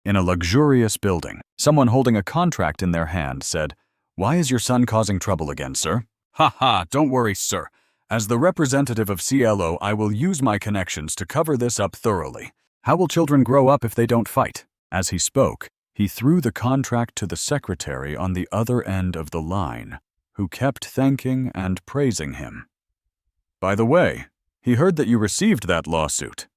In a luxurious building, someone holding a contract in their hand said, "Why is your son causing trouble again, sir?" "Ha ha, don't worry, sir. As the representative of CLO, I will use my connections to cover this up thoroughly. How will children grow up if they don't fight?" As he spoke, he threw the contract to the secretary on the other end of the line, who kept thanking and praising him. "By the way, he heard that you received that lawsuit."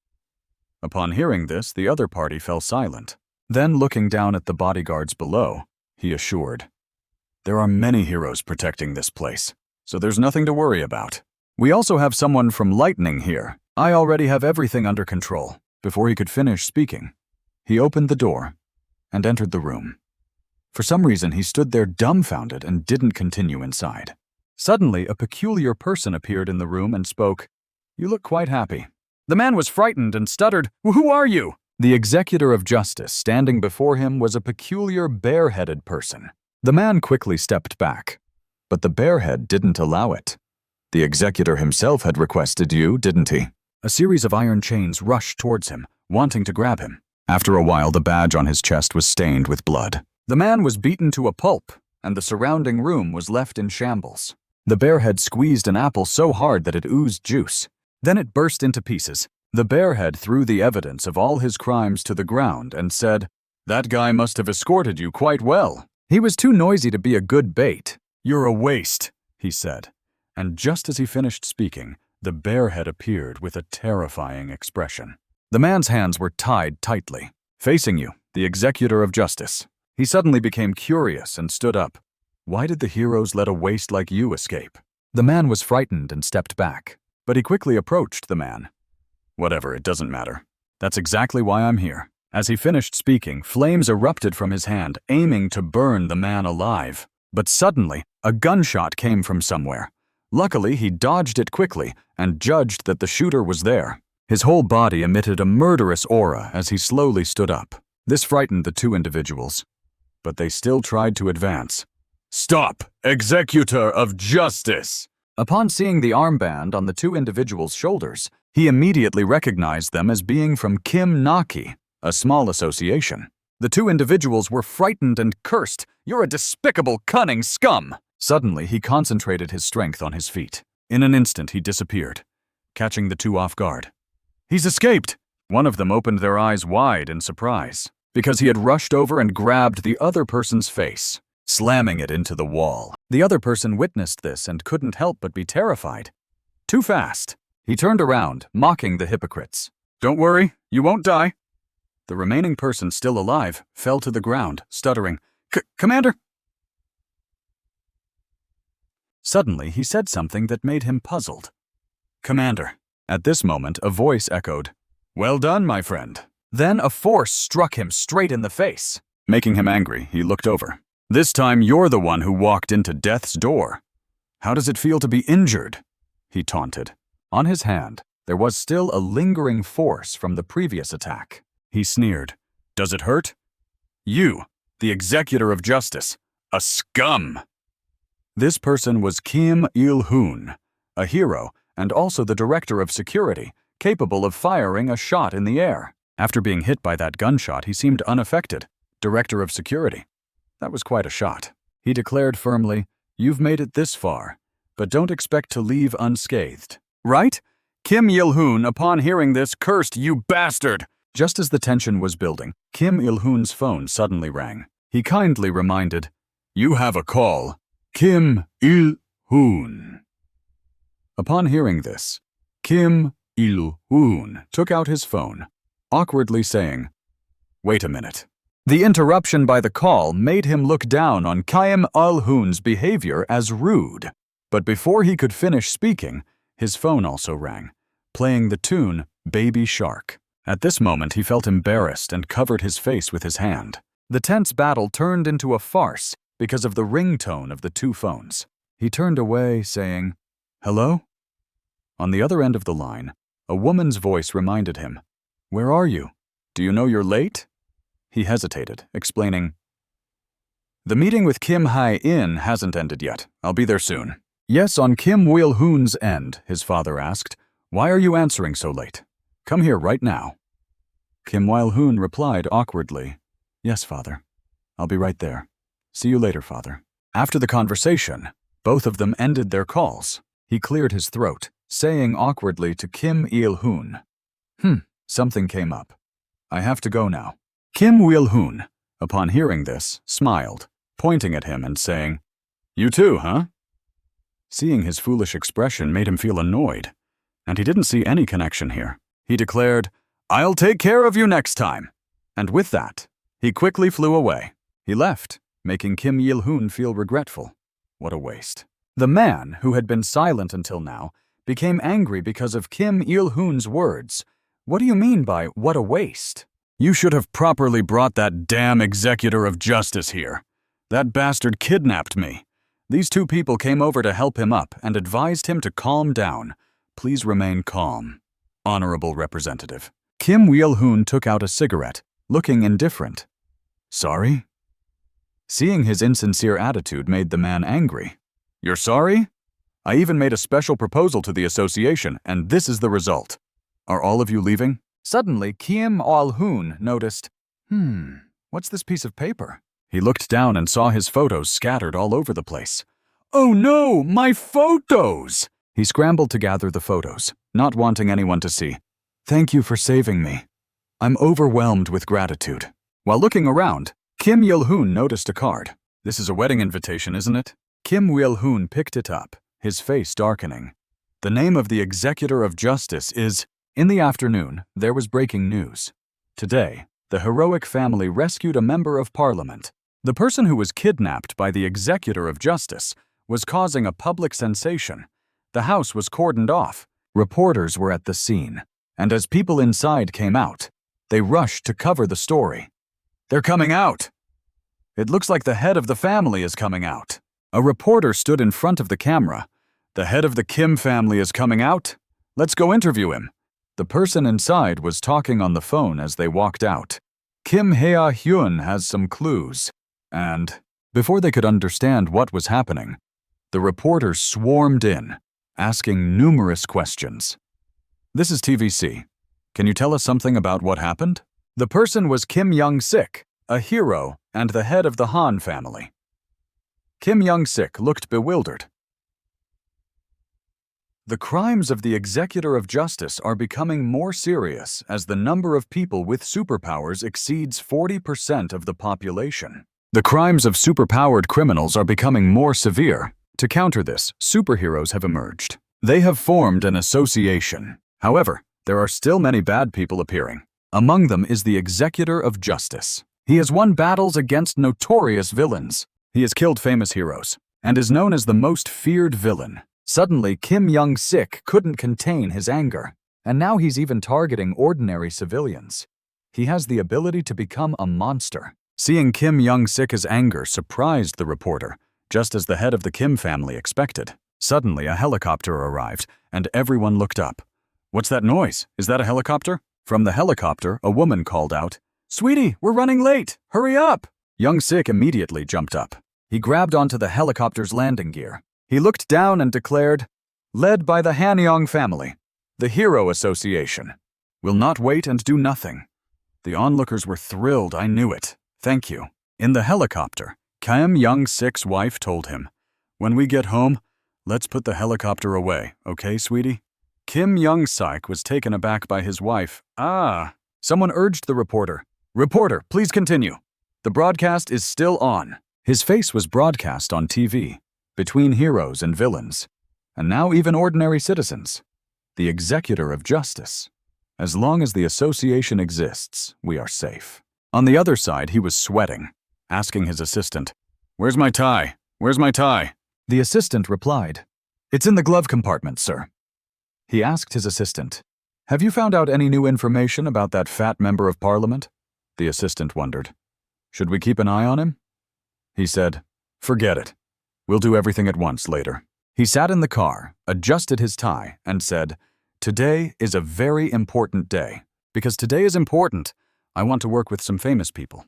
Upon hearing this, the other party fell silent. Then, looking down at the bodyguards below, he assured, "There are many heroes protecting this place, so there's nothing to worry about. We also have someone from Lightning here. I already have everything under control." Before he could finish speaking, he opened the door and entered the room. For some reason, he stood there dumbfounded and didn't continue inside. Suddenly, a peculiar person appeared in the room and spoke, "You look quite happy." The man was frightened and stuttered, "Who are you?" The executor of justice standing before him was a peculiar bare-headed person. The man quickly stepped back, but the barehead didn't allow it. "The executor himself had requested you, didn't he?" A series of iron chains rushed towards him, wanting to grab him. After a while, the badge on his chest was stained with blood. The man was beaten to a pulp, and the surrounding room was left in shambles. The barehead squeezed an apple so hard that it oozed juice. Then it burst into pieces. The barehead threw the evidence of all his crimes to the ground and said, "That guy must have escorted you quite well. He was too noisy to be a good bait." "You're a waste," he said. And just as he finished speaking, the barehead appeared with a terrifying expression. The man's hands were tied tightly. "Facing you, the executor of justice." He suddenly became curious and stood up. "Why did the heroes let a waste like you escape?" The man was frightened and stepped back, but he quickly approached the man. "Whatever, it doesn't matter. That's exactly why I'm here." As he finished speaking, flames erupted from his hand, aiming to burn the man alive. But suddenly, a gunshot came from somewhere. Luckily, he dodged it quickly and judged that the shooter was there. His whole body emitted a murderous aura as he slowly stood up. This frightened the two individuals, but they still tried to advance. "Stop, executor of justice!" Upon seeing the armband on the two individuals' shoulders, he immediately recognized them as being from Kim Naki, a small association. The two individuals were frightened and cursed. "You're a despicable, cunning scum!" Suddenly, he concentrated his strength on his feet. In an instant, he disappeared, catching the two off guard. "He's escaped!" One of them opened their eyes wide in surprise, because he had rushed over and grabbed the other person's face, slamming it into the wall. The other person witnessed this and couldn't help but be terrified. Too fast. He turned around, mocking the hypocrites. "Don't worry, you won't die." The remaining person, still alive, fell to the ground, stuttering, "Commander!" Suddenly, he said something that made him puzzled. "Commander." At this moment, a voice echoed, "Well done, my friend." Then a force struck him straight in the face. Making him angry, he looked over. "This time you're the one who walked into death's door. How does it feel to be injured?" he taunted. On his hand, there was still a lingering force from the previous attack. He sneered, "Does it hurt? You, the executor of justice, a scum!" This person was Kim Il-hoon, a hero and also the director of security, capable of firing a shot in the air. After being hit by that gunshot, he seemed unaffected. Director of security. That was quite a shot. He declared firmly, "You've made it this far, but don't expect to leave unscathed." "Right?" Kim Il-hoon, upon hearing this, cursed, "You bastard!" Just as the tension was building, Kim Il-hoon's phone suddenly rang. He kindly reminded, "You have a call. Kim Il-hoon." Upon hearing this, Kim Il-hoon took out his phone, awkwardly saying, "Wait a minute." The interruption by the call made him look down on Kim Il-hoon's behavior as rude. But before he could finish speaking, his phone also rang, playing the tune Baby Shark. At this moment, he felt embarrassed and covered his face with his hand. The tense battle turned into a farce because of the ringtone of the two phones. He turned away, saying, "Hello?" On the other end of the line, a woman's voice reminded him, "Where are you? Do you know you're late?" He hesitated, explaining, "The meeting with Kim Hae-in hasn't ended yet. I'll be there soon." Yes, on Kim Il-hoon's end, his father asked, "Why are you answering so late? Come here right now." Kim Il-hoon replied awkwardly, Yes, Father. I'll be right there. See you later, Father. After the conversation, both of them ended their calls. He cleared his throat, saying awkwardly to Kim Il-hoon, something came up. I have to go now. Kim Il-hoon, upon hearing this, smiled, pointing at him and saying, You too, huh? Seeing his foolish expression made him feel annoyed, and he didn't see any connection here. He declared, I'll take care of you next time. And with that, he quickly flew away. He left, making Kim Il-hoon feel regretful. What a waste. The man, who had been silent until now, became angry because of Kim Il-hoon's words. What do you mean by what a waste? You should have properly brought that damn executor of justice here. That bastard kidnapped me. These two people came over to help him up and advised him to calm down. Please remain calm. Honorable Representative. Kim Il-hoon took out a cigarette, looking indifferent. Sorry? Seeing his insincere attitude made the man angry. You're sorry? I even made a special proposal to the association, and this is the result. Are all of you leaving? Suddenly, Kim Il-hoon noticed, what's this piece of paper? He looked down and saw his photos scattered all over the place. Oh no, my photos! He scrambled to gather the photos, not wanting anyone to see. Thank you for saving me. I'm overwhelmed with gratitude. While looking around, Kim Il-hoon noticed a card. This is a wedding invitation, isn't it? Kim Il-hoon picked it up, his face darkening. The name of the executor of justice is... In the afternoon, there was breaking news. Today, the heroic family rescued a member of parliament. The person who was kidnapped by the executor of justice was causing a public sensation. The house was cordoned off. Reporters were at the scene, and as people inside came out, they rushed to cover the story. They're coming out! It looks like the head of the family is coming out. A reporter stood in front of the camera. The head of the Kim family is coming out? Let's go interview him. The person inside was talking on the phone as they walked out. Kim Hye-hyun has some clues. And, before they could understand what was happening, the reporters swarmed in, asking numerous questions. This is TVC. Can you tell us something about what happened? The person was Kim Young-sik, a hero and the head of the Han family. Kim Young-sik looked bewildered. The crimes of the executor of justice are becoming more serious as the number of people with superpowers exceeds 40% of the population. The crimes of superpowered criminals are becoming more severe. To counter this, superheroes have emerged. They have formed an association. However, there are still many bad people appearing. Among them is the executor of justice. He has won battles against notorious villains. He has killed famous heroes and is known as the most feared villain. Suddenly, Kim Young-sik couldn't contain his anger, and now he's even targeting ordinary civilians. He has the ability to become a monster. Seeing Kim Young-sik's anger surprised the reporter, just as the head of the Kim family expected. Suddenly, a helicopter arrived, and everyone looked up. What's that noise? Is that a helicopter? From the helicopter, a woman called out, Sweetie, we're running late! Hurry up! Young-sik immediately jumped up. He grabbed onto the helicopter's landing gear. He looked down and declared, Led by the Hanyang family, the Hero Association, will not wait and do nothing. The onlookers were thrilled, I knew it. Thank you. In the helicopter, Kim Young-sik's wife told him, When we get home, let's put the helicopter away, okay, sweetie? Kim Young-sik was taken aback by his wife. Someone urged the reporter. Reporter, please continue. The broadcast is still on. His face was broadcast on TV, between heroes and villains, and now even ordinary citizens. The executor of justice. As long as the association exists, we are safe. On the other side, he was sweating, asking his assistant, Where's my tie? Where's my tie? The assistant replied, It's in the glove compartment, sir. He asked his assistant, Have you found out any new information about that fat member of parliament? The assistant wondered, Should we keep an eye on him? He said, Forget it. We'll do everything at once later. He sat in the car, adjusted his tie, and said, Today is a very important day. Because today is important, I want to work with some famous people.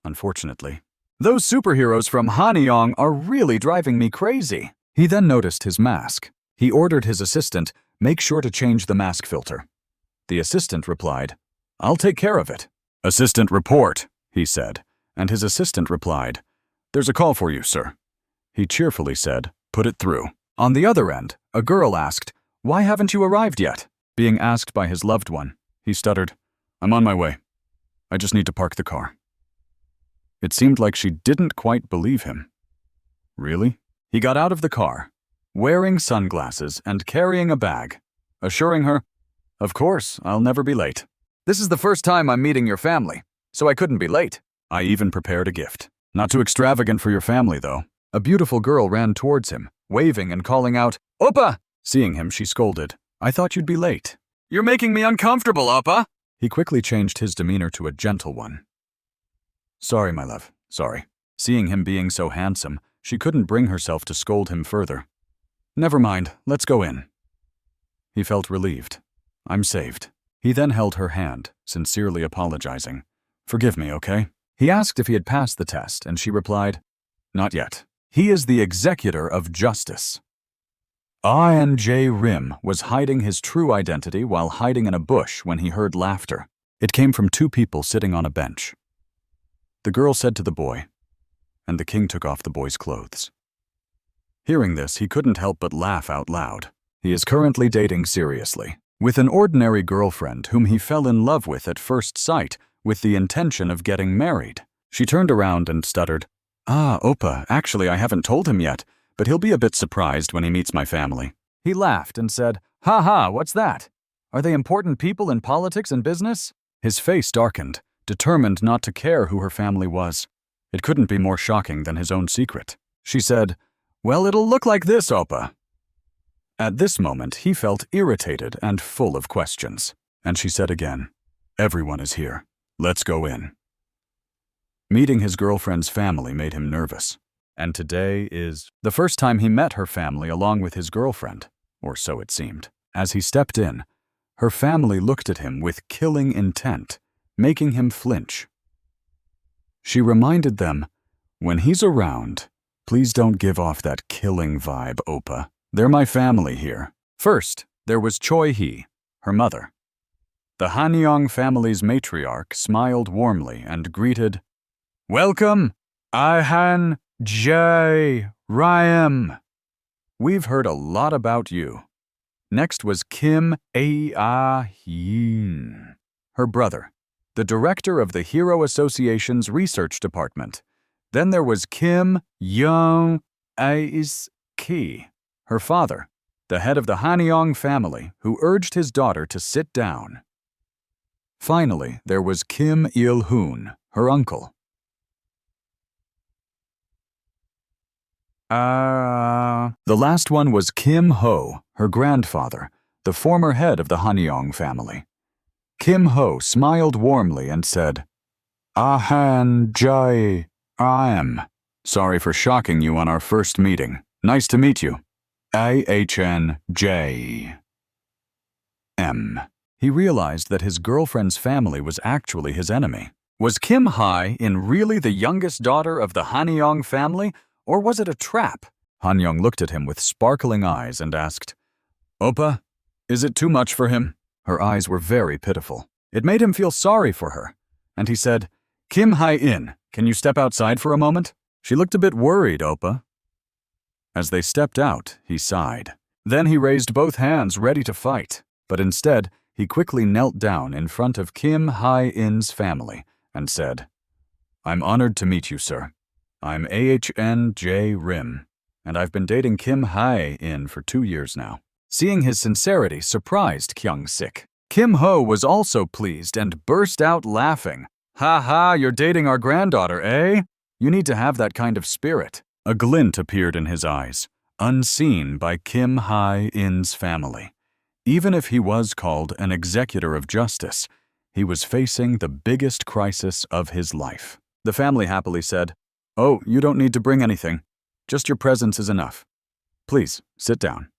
Unfortunately, those superheroes from Hanyang are really driving me crazy. He then noticed his mask. He ordered his assistant, Make sure to change the mask filter. The assistant replied, I'll take care of it. Assistant report. he said, and his assistant replied, "There's a call for you, sir." He cheerfully said, "Put it through." On the other end, a girl asked, "Why haven't you arrived yet?" Being asked by his loved one, he stuttered, "I'm on my way. I just need to park the car." It seemed like she didn't quite believe him. Really? He got out of the car, wearing sunglasses and carrying a bag, assuring her, "Of course, I'll never be late. This is the first time I'm meeting your family, so I couldn't be late. I even prepared a gift. Not too extravagant for your family, though." A beautiful girl ran towards him, waving and calling out, "Oppa!" Seeing him, she scolded, "I thought you'd be late." "You're making me uncomfortable, Oppa!" He quickly changed his demeanor to a gentle one. "Sorry, my love, sorry." Seeing him being so handsome, she couldn't bring herself to scold him further. "Never mind, let's go in." He felt relieved. "I'm saved." He then held her hand, sincerely apologizing. "Forgive me, okay?" He asked if he had passed the test, and she replied, "Not yet. He is the executor of justice." I.N.J. Rim was hiding his true identity while hiding in a bush when he heard laughter. It came from two people sitting on a bench. The girl said to the boy, and the king took off the boy's clothes. Hearing this, he couldn't help but laugh out loud. He is currently dating seriously, with an ordinary girlfriend whom he fell in love with at first sight with the intention of getting married. She turned around and stuttered, Oppa, actually I haven't told him yet, but he'll be a bit surprised when he meets my family." He laughed and said, "Ha ha, what's that? Are they important people in politics and business?" His face darkened, determined not to care who her family was. It couldn't be more shocking than his own secret. She said, "Well, it'll look like this, Oppa." At this moment, he felt irritated and full of questions, and she said again, "Everyone is here. Let's go in." Meeting his girlfriend's family made him nervous, and today is the first time he met her family along with his girlfriend, or so it seemed. As he stepped in, her family looked at him with killing intent, making him flinch. She reminded them, "When he's around, please don't give off that killing vibe, Oppa. They're my family here." First, there was Choi Hee, her mother. The Hanyang family's matriarch smiled warmly and greeted, "Welcome, Ihan J. Ryan. We've heard a lot about you." Next was Kim A-Ah-Yin, her brother, the director of the Hero Association's research department. Then there was Kim Young-Is-Ki, her father, the head of the Hanyang family, who urged his daughter to sit down. Finally, there was Kim Il-hoon, her uncle. The last one was Kim Ho, her grandfather, the former head of the Hanyang family. Kim Ho smiled warmly and said, "Ahan Jai I-am. Sorry for shocking you on our first meeting. Nice to meet you. A-H-N-J-M." He realized that his girlfriend's family was actually his enemy. Was Kim Ha-in really the youngest daughter of the Hanyang family, or was it a trap? Hanyang looked at him with sparkling eyes and asked, "Oppa, is it too much for him?" Her eyes were very pitiful. It made him feel sorry for her, and he said, "Kim Ha-in, can you step outside for a moment?" She looked a bit worried, Oppa. As they stepped out, he sighed. Then he raised both hands ready to fight, but instead, he quickly knelt down in front of Kim Ha-in's family and said, "I'm honored to meet you, sir. I'm A-H-N-J Rim, and I've been dating Kim Ha-in for 2 years now." Seeing his sincerity surprised Kyung-sik. Kim Ho was also pleased and burst out laughing. "Ha ha, you're dating our granddaughter, eh? You need to have that kind of spirit." A glint appeared in his eyes, unseen by Kim Ha-in's family. Even if he was called an executor of justice, he was facing the biggest crisis of his life. The family happily said, "Oh, you don't need to bring anything. Just your presence is enough. Please, sit down."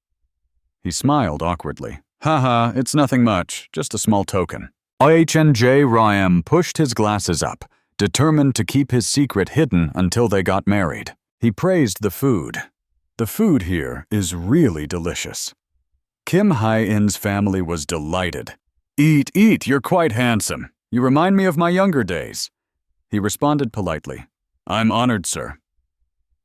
He smiled awkwardly. "Haha, it's nothing much, just a small token." IHNJ Ryan pushed his glasses up, determined to keep his secret hidden until they got married. He praised the food. "The food here is really delicious." Kim Ha-in's family was delighted. Eat, you're quite handsome. You remind me of my younger days." He responded politely. I'm honored, sir.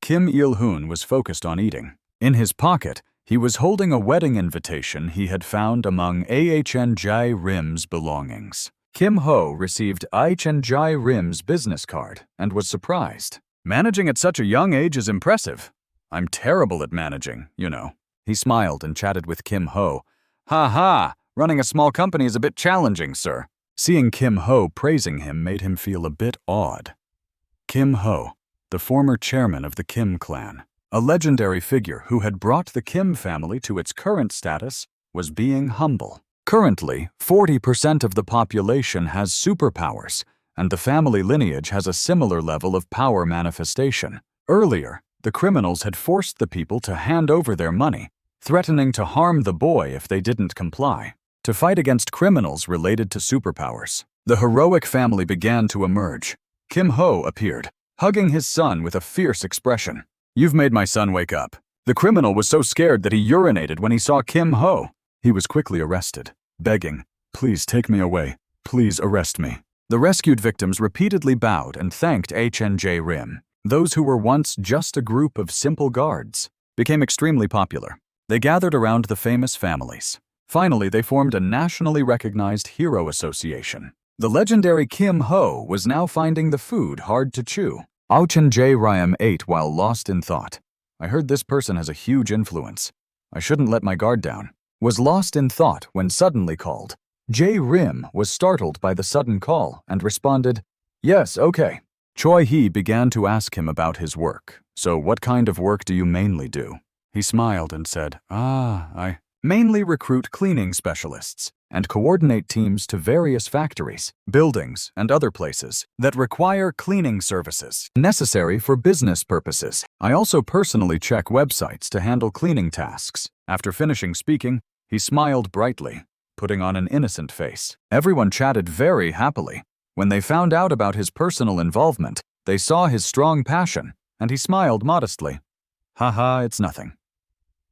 Kim Il-hoon was focused on eating. In his pocket, he was holding a wedding invitation he had found among Ahn Jae Rim's belongings. Kim Ho received Ahn Jae Rim's business card and was surprised. Managing at such a young age is impressive. I'm terrible at managing, you know. He smiled and chatted with Kim Ho. Ha ha, running a small company is a bit challenging, sir. Seeing Kim Ho praising him made him feel a bit odd. Kim Ho, the former chairman of the Kim clan, a legendary figure who had brought the Kim family to its current status, was being humble. Currently, 40% of the population has superpowers, and the family lineage has a similar level of power manifestation. Earlier, the criminals had forced the people to hand over their money, threatening to harm the boy if they didn't comply. To fight against criminals related to superpowers, the heroic family began to emerge. Kim Ho appeared, hugging his son with a fierce expression. You've made my son wake up. The criminal was so scared that he urinated when he saw Kim Ho. He was quickly arrested, begging, please take me away. Please arrest me. The rescued victims repeatedly bowed and thanked Ahn Jae Rim. Those who were once just a group of simple guards became extremely popular. They gathered around the famous families. Finally, they formed a nationally recognized hero association. The legendary Kim Ho was now finding the food hard to chew. Ahn Jae Rim ate while lost in thought. I heard this person has a huge influence. I shouldn't let my guard down. Was lost in thought when suddenly called. Jae Rim was startled by the sudden call and responded, yes, okay. Choi Hee began to ask him about his work. So what kind of work do you mainly do? He smiled and said, I mainly recruit cleaning specialists and coordinate teams to various factories, buildings, and other places that require cleaning services necessary for business purposes. I also personally check websites to handle cleaning tasks. After finishing speaking, he smiled brightly, putting on an innocent face. Everyone chatted very happily. When they found out about his personal involvement, they saw his strong passion, and he smiled modestly. Haha, it's nothing.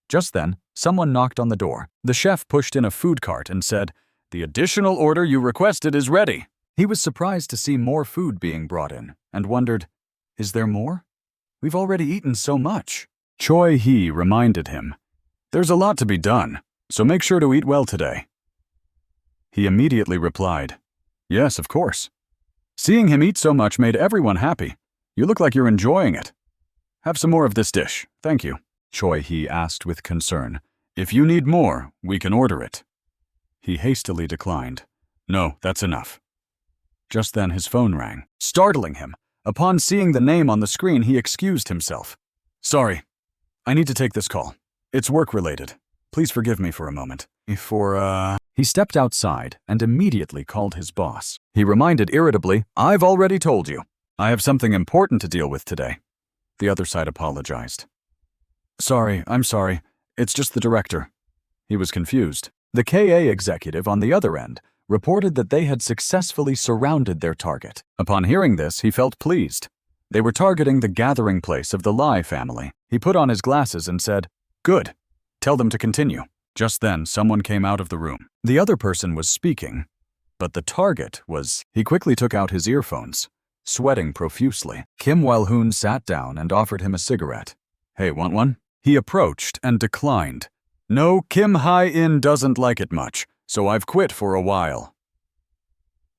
Just then, someone knocked on the door. The chef pushed in a food cart and said, the additional order you requested is ready. He was surprised to see more food being brought in and wondered, is there more? We've already eaten so much. Choi Hee reminded him, there's a lot to be done, so make sure to eat well today. He immediately replied, yes, of course. Seeing him eat so much made everyone happy. You look like you're enjoying it. Have some more of this dish, thank you. Choi Hee asked with concern. If you need more, we can order it. He hastily declined. No, that's enough. Just then his phone rang, startling him. Upon seeing the name on the screen, he excused himself. Sorry, I need to take this call. It's work-related. Please forgive me for a moment. He stepped outside and immediately called his boss. He reminded irritably, I've already told you. I have something important to deal with today. The other side apologized. I'm sorry. It's just the director. He was confused. The KA executive on the other end reported that they had successfully surrounded their target. Upon hearing this, he felt pleased. They were targeting the gathering place of the Lai family. He put on his glasses and said, good. Tell them to continue. Just then, someone came out of the room. The other person was speaking, but the target was... He quickly took out his earphones, sweating profusely. Kim Il-hoon sat down and offered him a cigarette. Hey, want one? He approached and declined. No, Kim Hae-in doesn't like it much, so I've quit for a while.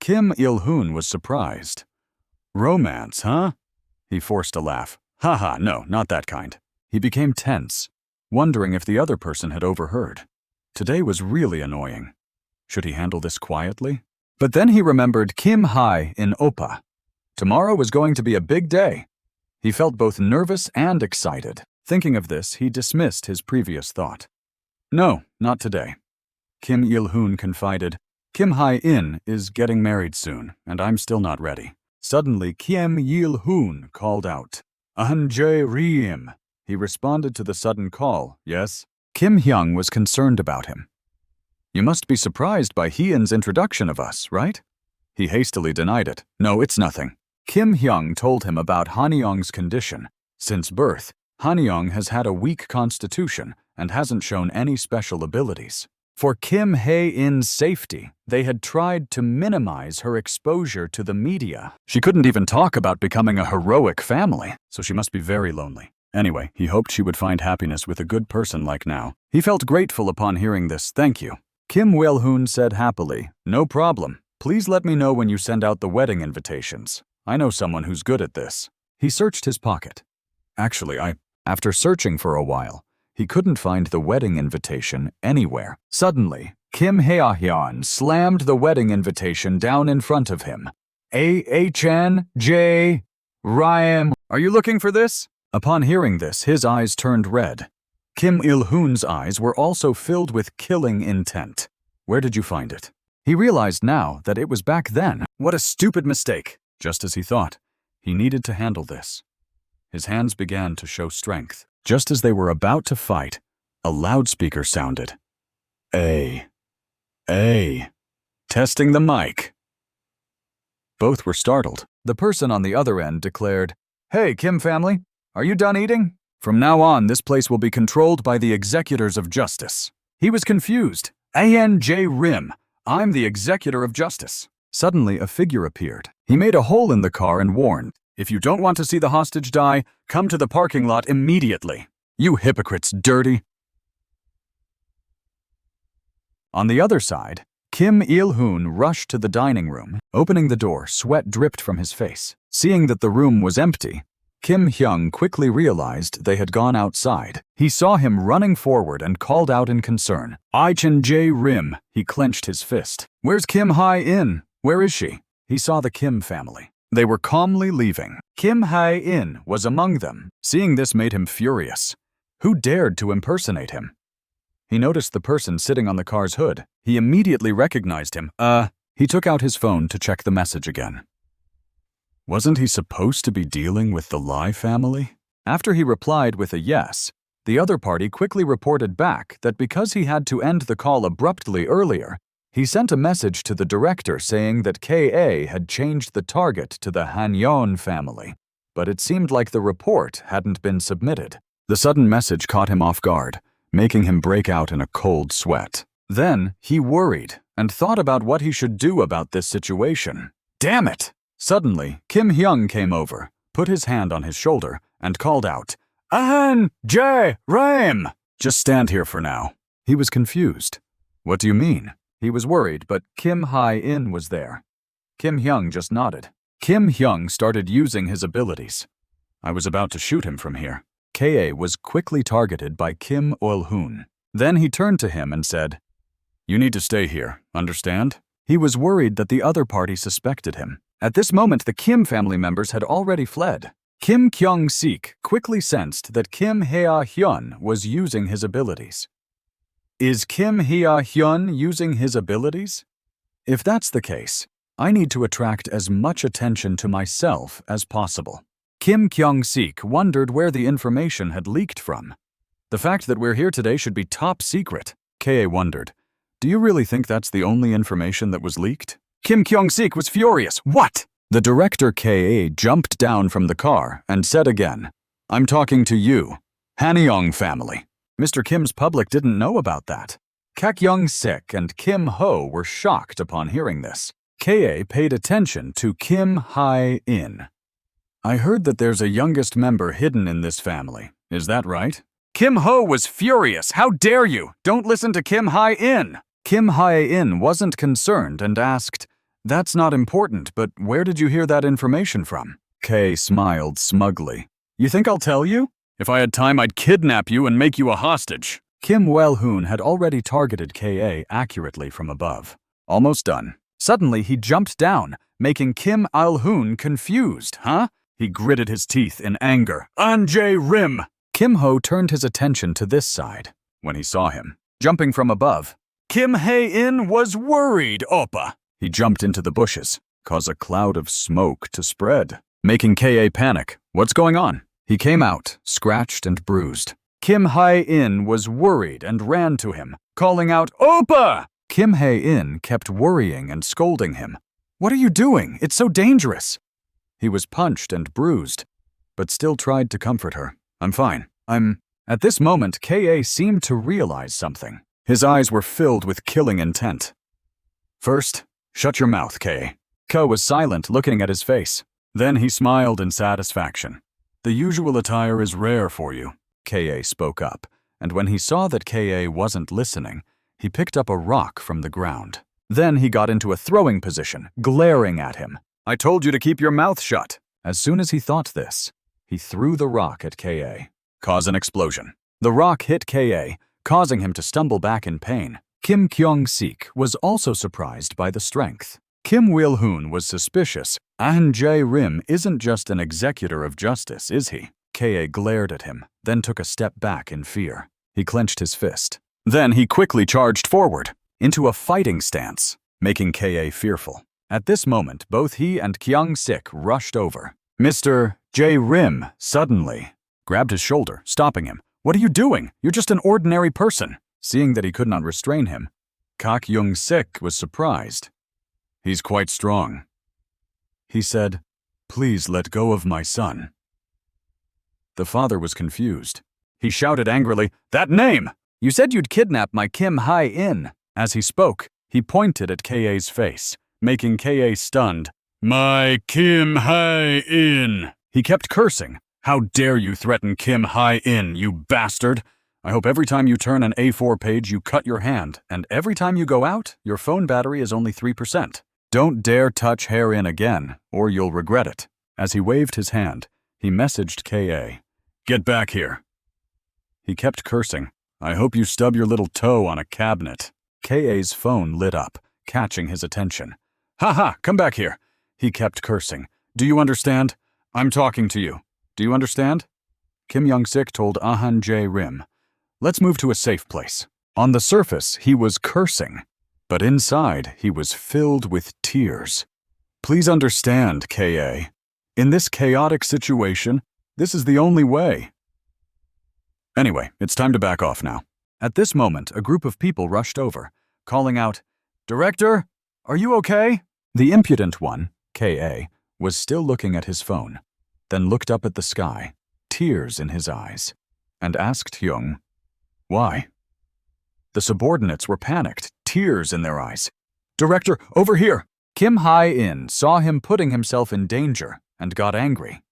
Kim Il-hoon was surprised. Romance, huh? He forced a laugh. Haha, no, not that kind. He became tense, wondering if the other person had overheard. Today was really annoying. Should he handle this quietly? But then he remembered Kim Hae-in Oppa. Tomorrow was going to be a big day. He felt both nervous and excited. Thinking of this, he dismissed his previous thought. No, not today. Kim Il-hoon confided, Kim Hae-in is getting married soon, and I'm still not ready. Suddenly, Kim Il-hoon called out, Ahn Jae Rim. He responded to the sudden call, yes. Kim Hyung was concerned about him. You must be surprised by Hyun's introduction of us, right? He hastily denied it. No, it's nothing. Kim Hyung told him about Hanyoung's condition. Since birth, Hanyoung has had a weak constitution and hasn't shown any special abilities. For Kim Hae-in's safety, they had tried to minimize her exposure to the media. She couldn't even talk about becoming a heroic family, so she must be very lonely. Anyway, he hoped she would find happiness with a good person like now. He felt grateful upon hearing this. "Thank you." Kim Wil-hoon said happily, "No problem. Please let me know when you send out the wedding invitations. I know someone who's good at this." He searched his pocket. Actually, after searching for a while, he couldn't find the wedding invitation anywhere. Suddenly, Kim Hae-hyun slammed the wedding invitation down in front of him. "AHNJ Ryan, are you looking for this?" Upon hearing this, his eyes turned red. Kim Il-hoon's eyes were also filled with killing intent. "Where did you find it?" He realized now that it was back then. What a stupid mistake. Just as he thought, he needed to handle this. His hands began to show strength. Just as they were about to fight, a loudspeaker sounded. Testing the mic." Both were startled. The person on the other end declared, "Hey, Kim family, are you done eating? From now on, this place will be controlled by the executors of justice." He was confused. "ANJ Rim, I'm the executor of justice." Suddenly, a figure appeared. He made a hole in the car and warned, "If you don't want to see the hostage die, come to the parking lot immediately. You hypocrites, dirty." On the other side, Kim Il-hoon rushed to the dining room. Opening the door, sweat dripped from his face. Seeing that the room was empty, Kim Hyung quickly realized they had gone outside. He saw him running forward and called out in concern. "ICHN-J Rim." He clenched his fist. "Where's Kim Hae-in? Where is she?" He saw the Kim family. They were calmly leaving. Kim Hae-in was among them. Seeing this made him furious. Who dared to impersonate him? He noticed the person sitting on the car's hood. He immediately recognized him. He took out his phone to check the message again. Wasn't he supposed to be dealing with the Lie family? After he replied with a yes, the other party quickly reported back that because he had to end the call abruptly earlier, he sent a message to the director saying that KA had changed the target to the Hanyeon family, but it seemed like the report hadn't been submitted. The sudden message caught him off guard, making him break out in a cold sweat. Then he worried and thought about what he should do about this situation. Damn it! Suddenly, Kim Hyung came over, put his hand on his shoulder, and called out, "Ahan J Ram! Just stand here for now." He was confused. "What do you mean?" He was worried, but Kim Hae-in was there. Kim Hyung just nodded. Kim Hyung started using his abilities. "I was about to shoot him from here." KA was quickly targeted by Kim Il-hoon. Then he turned to him and said, "You need to stay here, understand?" He was worried that the other party suspected him. At this moment, the Kim family members had already fled. Kim Kyung-sik quickly sensed that Kim Hae-hyun was using his abilities. Is Kim Hae-hyun using his abilities? If that's the case, I need to attract as much attention to myself as possible. Kim Kyung-sik wondered where the information had leaked from. The fact that we're here today should be top secret. KA wondered, "Do you really think that's the only information that was leaked?" Kim Kyung-sik was furious. "What?" The director KA jumped down from the car and said again, "I'm talking to you, Hanyeong family." Mr. Kim's public didn't know about that. Kak Young-sik and Kim Ho were shocked upon hearing this. KA paid attention to Kim Hae-in. "I heard that there's a youngest member hidden in this family. Is that right?" Kim Ho was furious. "How dare you? Don't listen to Kim Hae-in." Kim Hae-in wasn't concerned and asked, "That's not important, but where did you hear that information from?" Kay smiled smugly. "You think I'll tell you? If I had time, I'd kidnap you and make you a hostage." Kim Wil-hoon had already targeted KA accurately from above. Almost done. Suddenly, he jumped down, making Kim Il-hoon confused. He gritted his teeth in anger. "Anjae Rim!" Kim Ho turned his attention to this side when he saw him. Jumping from above, Kim Hae-in was worried, Oppa. He jumped into the bushes, caused a cloud of smoke to spread, making KA panic. "What's going on?" He came out, scratched and bruised. Kim Hae-in was worried and ran to him, calling out, "Oppa!" Kim Hae-in kept worrying and scolding him. "What are you doing? It's so dangerous." He was punched and bruised, but still tried to comfort her. "I'm fine. At this moment, KA seemed to realize something. His eyes were filled with killing intent. First, shut your mouth, K. Ka was silent, looking at his face. Then he smiled in satisfaction. The usual attire is rare for you, Ka spoke up, and when he saw that Ka wasn't listening, he picked up a rock from the ground. Then he got into a throwing position, glaring at him. I told you to keep your mouth shut. As soon as he thought this, he threw the rock at Ka. Cause an explosion. The rock hit Ka, causing him to stumble back in pain. Kim Kyung-sik was also surprised by the strength. Kim Wil-hoon was suspicious. Ahn Jae-rim isn't just an executor of justice, is he? Ka glared at him, then took a step back in fear. He clenched his fist. Then he quickly charged forward, into a fighting stance, making Ka fearful. At this moment, both he and Kyung-sik rushed over. Mr. Jae-rim suddenly grabbed his shoulder, stopping him. What are you doing? You're just an ordinary person. Seeing that he could not restrain him, Ka Kyung-sik was surprised. He's quite strong. He said, please let go of my son. The father was confused. He shouted angrily, that name! You said you'd kidnap my Kim Hae-in. As he spoke, he pointed at Ka's face, making Ka stunned. My Kim Hae-in! He kept cursing. How dare you threaten Kim Hae-in, you bastard! I hope every time you turn an A4 page you cut your hand, and every time you go out, your phone battery is only 3%. Don't dare touch Hae-in again, or you'll regret it. As he waved his hand, he messaged Ka. Get back here. He kept cursing. I hope you stub your little toe on a cabinet. Ka's phone lit up, catching his attention. Ha, come back here. He kept cursing. Do you understand? I'm talking to you. Do you understand? Kim Young-sik told Ahn Jae-rim. Let's move to a safe place. On the surface, he was cursing, but inside, he was filled with tears. Please understand, Ka. In this chaotic situation, this is the only way. Anyway, it's time to back off now. At this moment, a group of people rushed over, calling out, Director, are you okay? The impudent one, Ka, was still looking at his phone, then looked up at the sky, tears in his eyes, and asked Hyung, why? The subordinates were panicked, tears in their eyes. Director, over here! Kim Hae-in saw him putting himself in danger and got angry.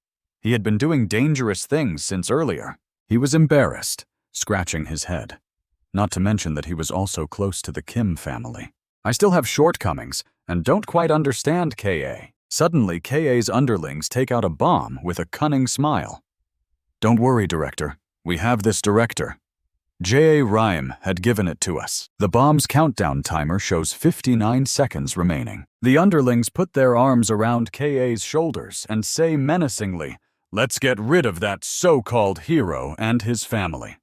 He had been doing dangerous things since earlier. He was embarrassed, scratching his head. Not to mention that he was also close to the Kim family. I still have shortcomings and don't quite understand Ka. Suddenly, Ka's underlings take out a bomb with a cunning smile. Don't worry, Director. We have this director. J.A. Rhyme had given it to us. The bomb's countdown timer shows 59 seconds remaining. The underlings put their arms around Ka's shoulders and say menacingly, let's get rid of that so-called hero and his family.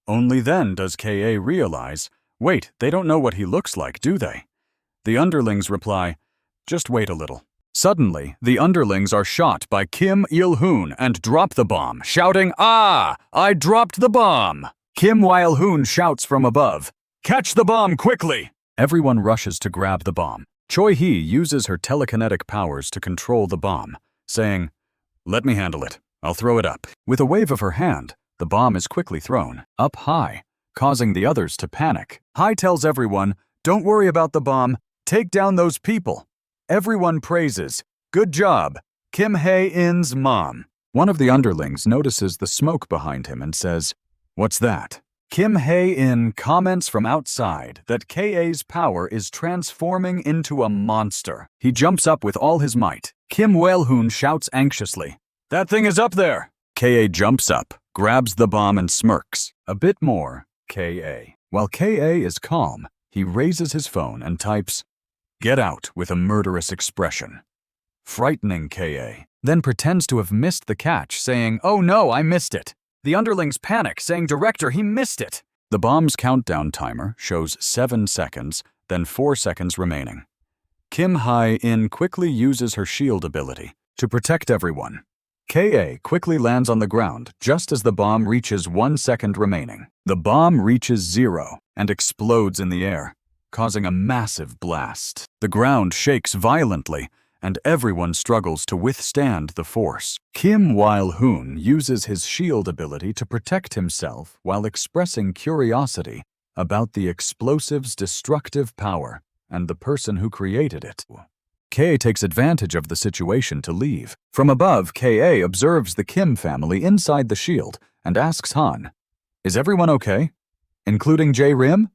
Only then does Ka realize, wait, they don't know what he looks like, do they? The underlings reply, just wait a little. Suddenly, the underlings are shot by Kim Il-hoon and drop the bomb, shouting, ah, I dropped the bomb. Kim Il-hoon shouts from above, catch the bomb quickly! Everyone rushes to grab the bomb. Choi-hee uses her telekinetic powers to control the bomb, saying, let me handle it. I'll throw it up. With a wave of her hand, the bomb is quickly thrown, up high, causing the others to panic. Hai tells everyone, don't worry about the bomb, take down those people. Everyone praises, good job, Kim Hae-in's mom. One of the underlings notices the smoke behind him and says, what's that? Kim Hae-in comments from outside that Ka's power is transforming into a monster. He jumps up with all his might. Kim Il-hoon shouts anxiously, that thing is up there! Ka jumps up, grabs the bomb and smirks. A bit more, Ka. While Ka is calm, he raises his phone and types, get out with a murderous expression. Frightening Ka, then pretends to have missed the catch, saying, oh no, I missed it. The underlings panic, saying, Director, he missed it. The bomb's countdown timer shows 7 seconds, then 4 seconds remaining. Kim Hae-in quickly uses her shield ability to protect everyone. Ka quickly lands on the ground just as the bomb reaches 1 second remaining. The bomb reaches 0 and explodes in the air, causing a massive blast. The ground shakes violently, and everyone struggles to withstand the force. Kim Il-hoon uses his shield ability to protect himself while expressing curiosity about the explosive's destructive power and the person who created it. K.A. takes advantage of the situation to leave. From above, K.A. observes the Kim family inside the shield and asks Han, "Is everyone okay? Including J-Rim?"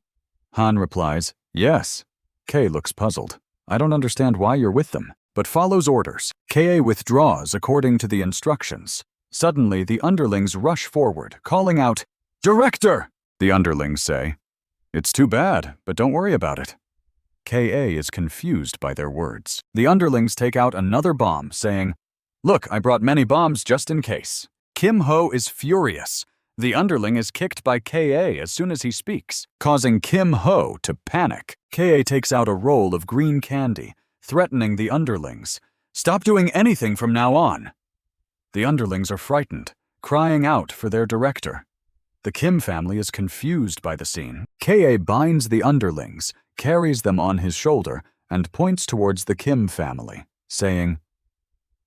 Han replies, "Yes." K looks puzzled. "I don't understand why you're with them," but follows orders. K.A. withdraws according to the instructions. Suddenly, the underlings rush forward, calling out, "Director!" The underlings say, "It's too bad, but don't worry about it." K.A. is confused by their words. The underlings take out another bomb, saying, "Look, I brought many bombs just in case." Kim Ho is furious. The underling is kicked by K.A. as soon as he speaks, causing Kim Ho to panic. K.A. takes out a roll of green candy, threatening the underlings. "Stop doing anything from now on." The underlings are frightened, crying out for their director. The Kim family is confused by the scene. K.A. binds the underlings, carries them on his shoulder, and points towards the Kim family, saying,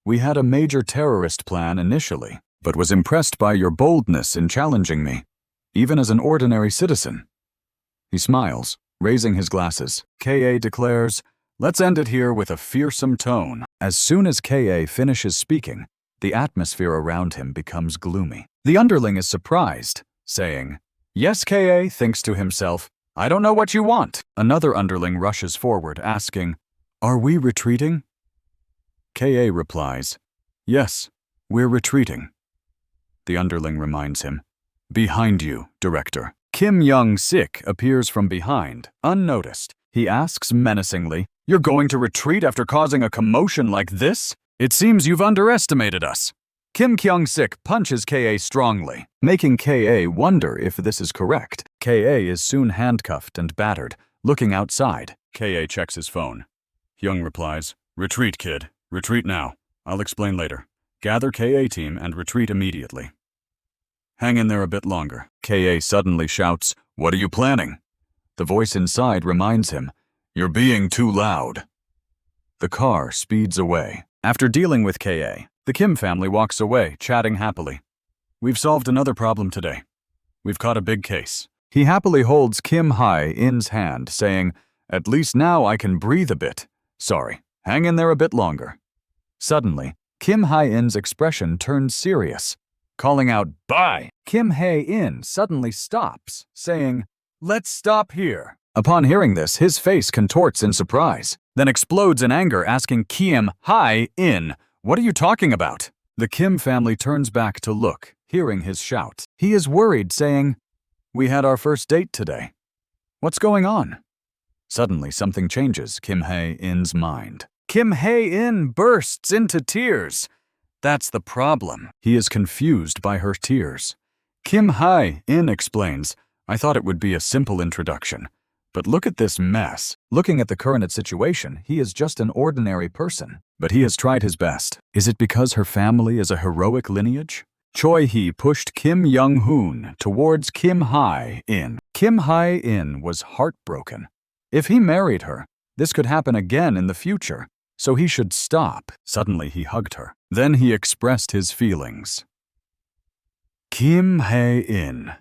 "We had a major terrorist plan initially, but was impressed by your boldness in challenging me, even as an ordinary citizen." He smiles, raising his glasses. K.A. declares, "Let's end it here with a fearsome tone." As soon as K.A. finishes speaking, the atmosphere around him becomes gloomy. The underling is surprised, saying, "Yes, K.A. thinks to himself, I don't know what you want." Another underling rushes forward, asking, "Are we retreating?" K.A. replies, "Yes, we're retreating." The underling reminds him, "Behind you, Director." Kim Young-sik appears from behind, unnoticed. He asks menacingly, "You're going to retreat after causing a commotion like this? It seems you've underestimated us." Kim Kyung-sik punches K.A. strongly, making K.A. wonder if this is correct. K.A. is soon handcuffed and battered, looking outside. K.A. checks his phone. Hyung replies, "Retreat, kid. Retreat now. I'll explain later. Gather K.A. team and retreat immediately." "Hang in there a bit longer." K.A. suddenly shouts, "What are you planning?" The voice inside reminds him, "You're being too loud." The car speeds away. After dealing with K.A., the Kim family walks away, chatting happily. "We've solved another problem today. We've caught a big case." He happily holds Kim Hae-in's hand, saying, "At least now I can breathe a bit. Sorry, hang in there a bit longer." Suddenly, Kim Hae-in's expression turns serious. Calling out, "Bye!" Kim Hae-in suddenly stops, saying, "Let's stop here." Upon hearing this, his face contorts in surprise, then explodes in anger, asking Kim Hae-in, "What are you talking about?" The Kim family turns back to look, hearing his shout. He is worried, saying, "We had our first date today. What's going on?" Suddenly, something changes Kim Hae-in's mind. Kim Hae-in bursts into tears. That's the problem. He is confused by her tears. Kim Hae-in explains, "I thought it would be a simple introduction. But look at this mess." Looking at the current situation, he is just an ordinary person. But he has tried his best. Is it because her family is a heroic lineage? Choi Hee pushed Kim Young-hoon towards Kim Hae-in. Kim Hae-in was heartbroken. If he married her, this could happen again in the future, so he should stop. Suddenly he hugged her. Then he expressed his feelings. Kim Hae-in.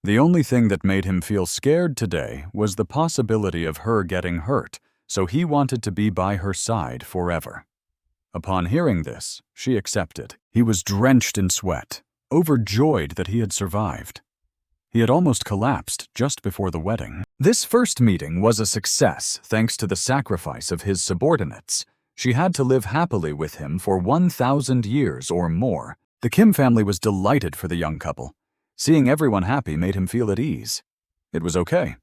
The only thing that made him feel scared today was the possibility of her getting hurt, so he wanted to be by her side forever. Upon hearing this, she accepted. He was drenched in sweat, overjoyed that he had survived. He had almost collapsed just before the wedding. This first meeting was a success thanks to the sacrifice of his subordinates. She had to live happily with him for 1,000 years or more. The Kim family was delighted for the young couple. Seeing everyone happy made him feel at ease. It was okay.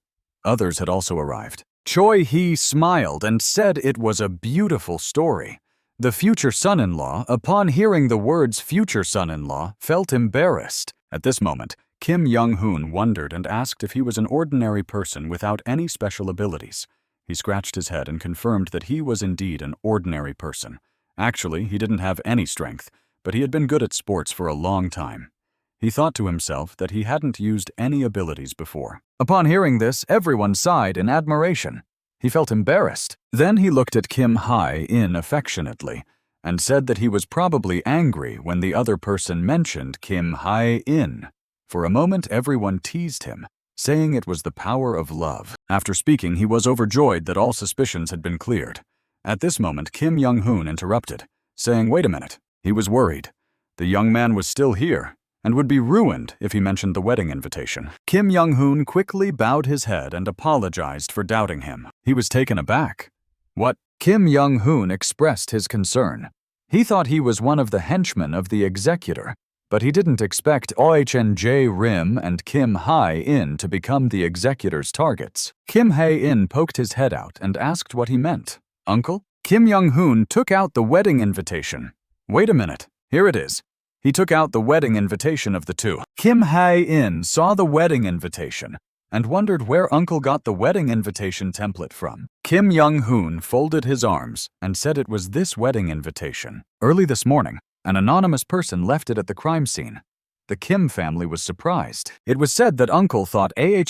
Others had also arrived. Choi Hee smiled and said it was a beautiful story. The future son-in-law, upon hearing the words future son-in-law, felt embarrassed. At this moment, Kim Young-hoon wondered and asked if he was an ordinary person without any special abilities. He scratched his head and confirmed that he was indeed an ordinary person. Actually, he didn't have any strength, but he had been good at sports for a long time. He thought to himself that he hadn't used any abilities before. Upon hearing this, everyone sighed in admiration. He felt embarrassed. Then he looked at Kim Hae-in affectionately and said that he was probably angry when the other person mentioned Kim Hae-in. For a moment, everyone teased him, saying it was the power of love. After speaking, he was overjoyed that all suspicions had been cleared. At this moment, Kim Young-hoon interrupted, saying, "Wait a minute." He was worried. The young man was still here, and would be ruined if he mentioned the wedding invitation. Kim Young-hoon quickly bowed his head and apologized for doubting him. He was taken aback. What? Kim Young-hoon expressed his concern. He thought he was one of the henchmen of the executor, but he didn't expect Oh-J Rim and Kim Hae-in to become the executor's targets. Kim Hae-in poked his head out and asked what he meant. "Uncle?" Kim Young-hoon took out the wedding invitation. "Wait a minute. Here it is." He took out the wedding invitation of the two. Kim Hae-in saw the wedding invitation and wondered where Uncle got the wedding invitation template from. Kim Young-hoon folded his arms and said it was this wedding invitation. Early this morning, an anonymous person left it at the crime scene. The Kim family was surprised. It was said that Uncle thought Ah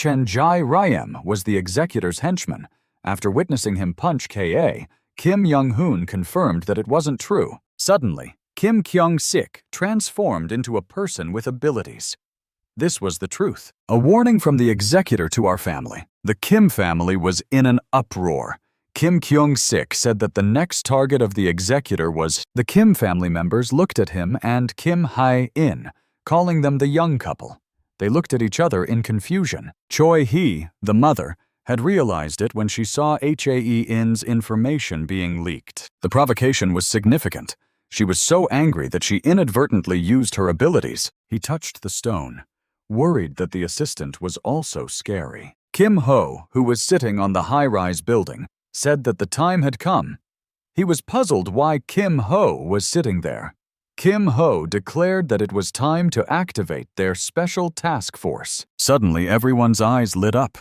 Rayem was the executor's henchman. After witnessing him punch Ka, Kim Young-hoon confirmed that it wasn't true. Suddenly, Kim Kyung-sik transformed into a person with abilities. This was the truth. A warning from the executor to our family. The Kim family was in an uproar. Kim Kyung-sik said that the next target of the executor was. The Kim family members looked at him and Kim Hae-in, calling them the young couple. They looked at each other in confusion. Choi Hee, the mother, had realized it when she saw Hae-in's information being leaked. The provocation was significant. She was so angry that she inadvertently used her abilities. He touched the stone, worried that the assistant was also scary. Kim Ho, who was sitting on the high-rise building, said that the time had come. He was puzzled why Kim Ho was sitting there. Kim Ho declared that it was time to activate their special task force. Suddenly, everyone's eyes lit up.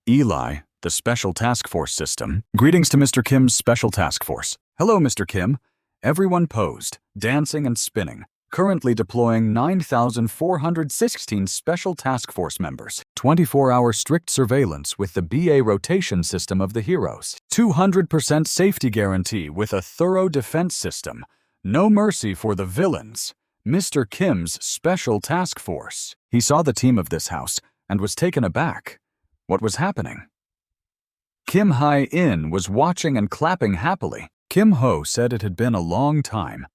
Eli, the special task force system. Greetings to Mr. Kim's special task force. Hello, Mr. Kim. Everyone posed, dancing and spinning, currently deploying 9,416 special task force members, 24-hour strict surveillance with the BA rotation system of the heroes, 200% safety guarantee with a thorough defense system, no mercy for the villains, Mr. Kim's special task force. He saw the team of this house and was taken aback. What was happening? Kim Hae-in was watching and clapping happily. Kim Ho said it had been a long time,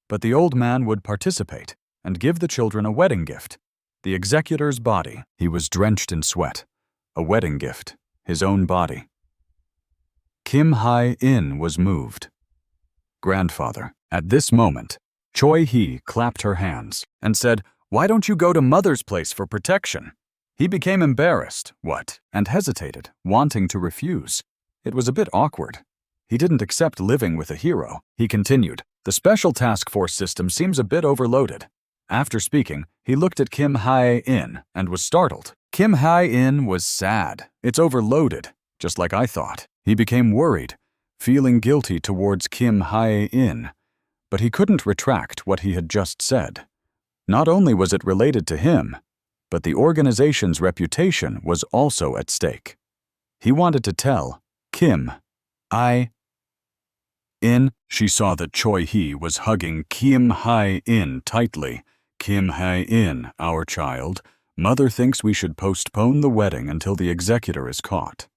but the old man would participate and give the children a wedding gift. The executor's body. He was drenched in sweat. A wedding gift. His own body. Kim Hae-in was moved. Grandfather. At this moment, Choi Hee clapped her hands and said, "Why don't you go to Mother's place for protection?" He became embarrassed, and hesitated, wanting to refuse. It was a bit awkward. He didn't accept living with a hero. He continued, "The special task force system seems a bit overloaded." After speaking, he looked at Kim Hae-in and was startled. Kim Hae-in was sad. "It's overloaded, just like I thought." He became worried, feeling guilty towards Kim Hae-in, but he couldn't retract what he had just said. Not only was it related to him, but the organization's reputation was also at stake. He wanted to tell Kim She saw that Choi Hee was hugging Kim Hae-in tightly. "Kim Hae-in, our child. Mother thinks we should postpone the wedding until the executor is caught."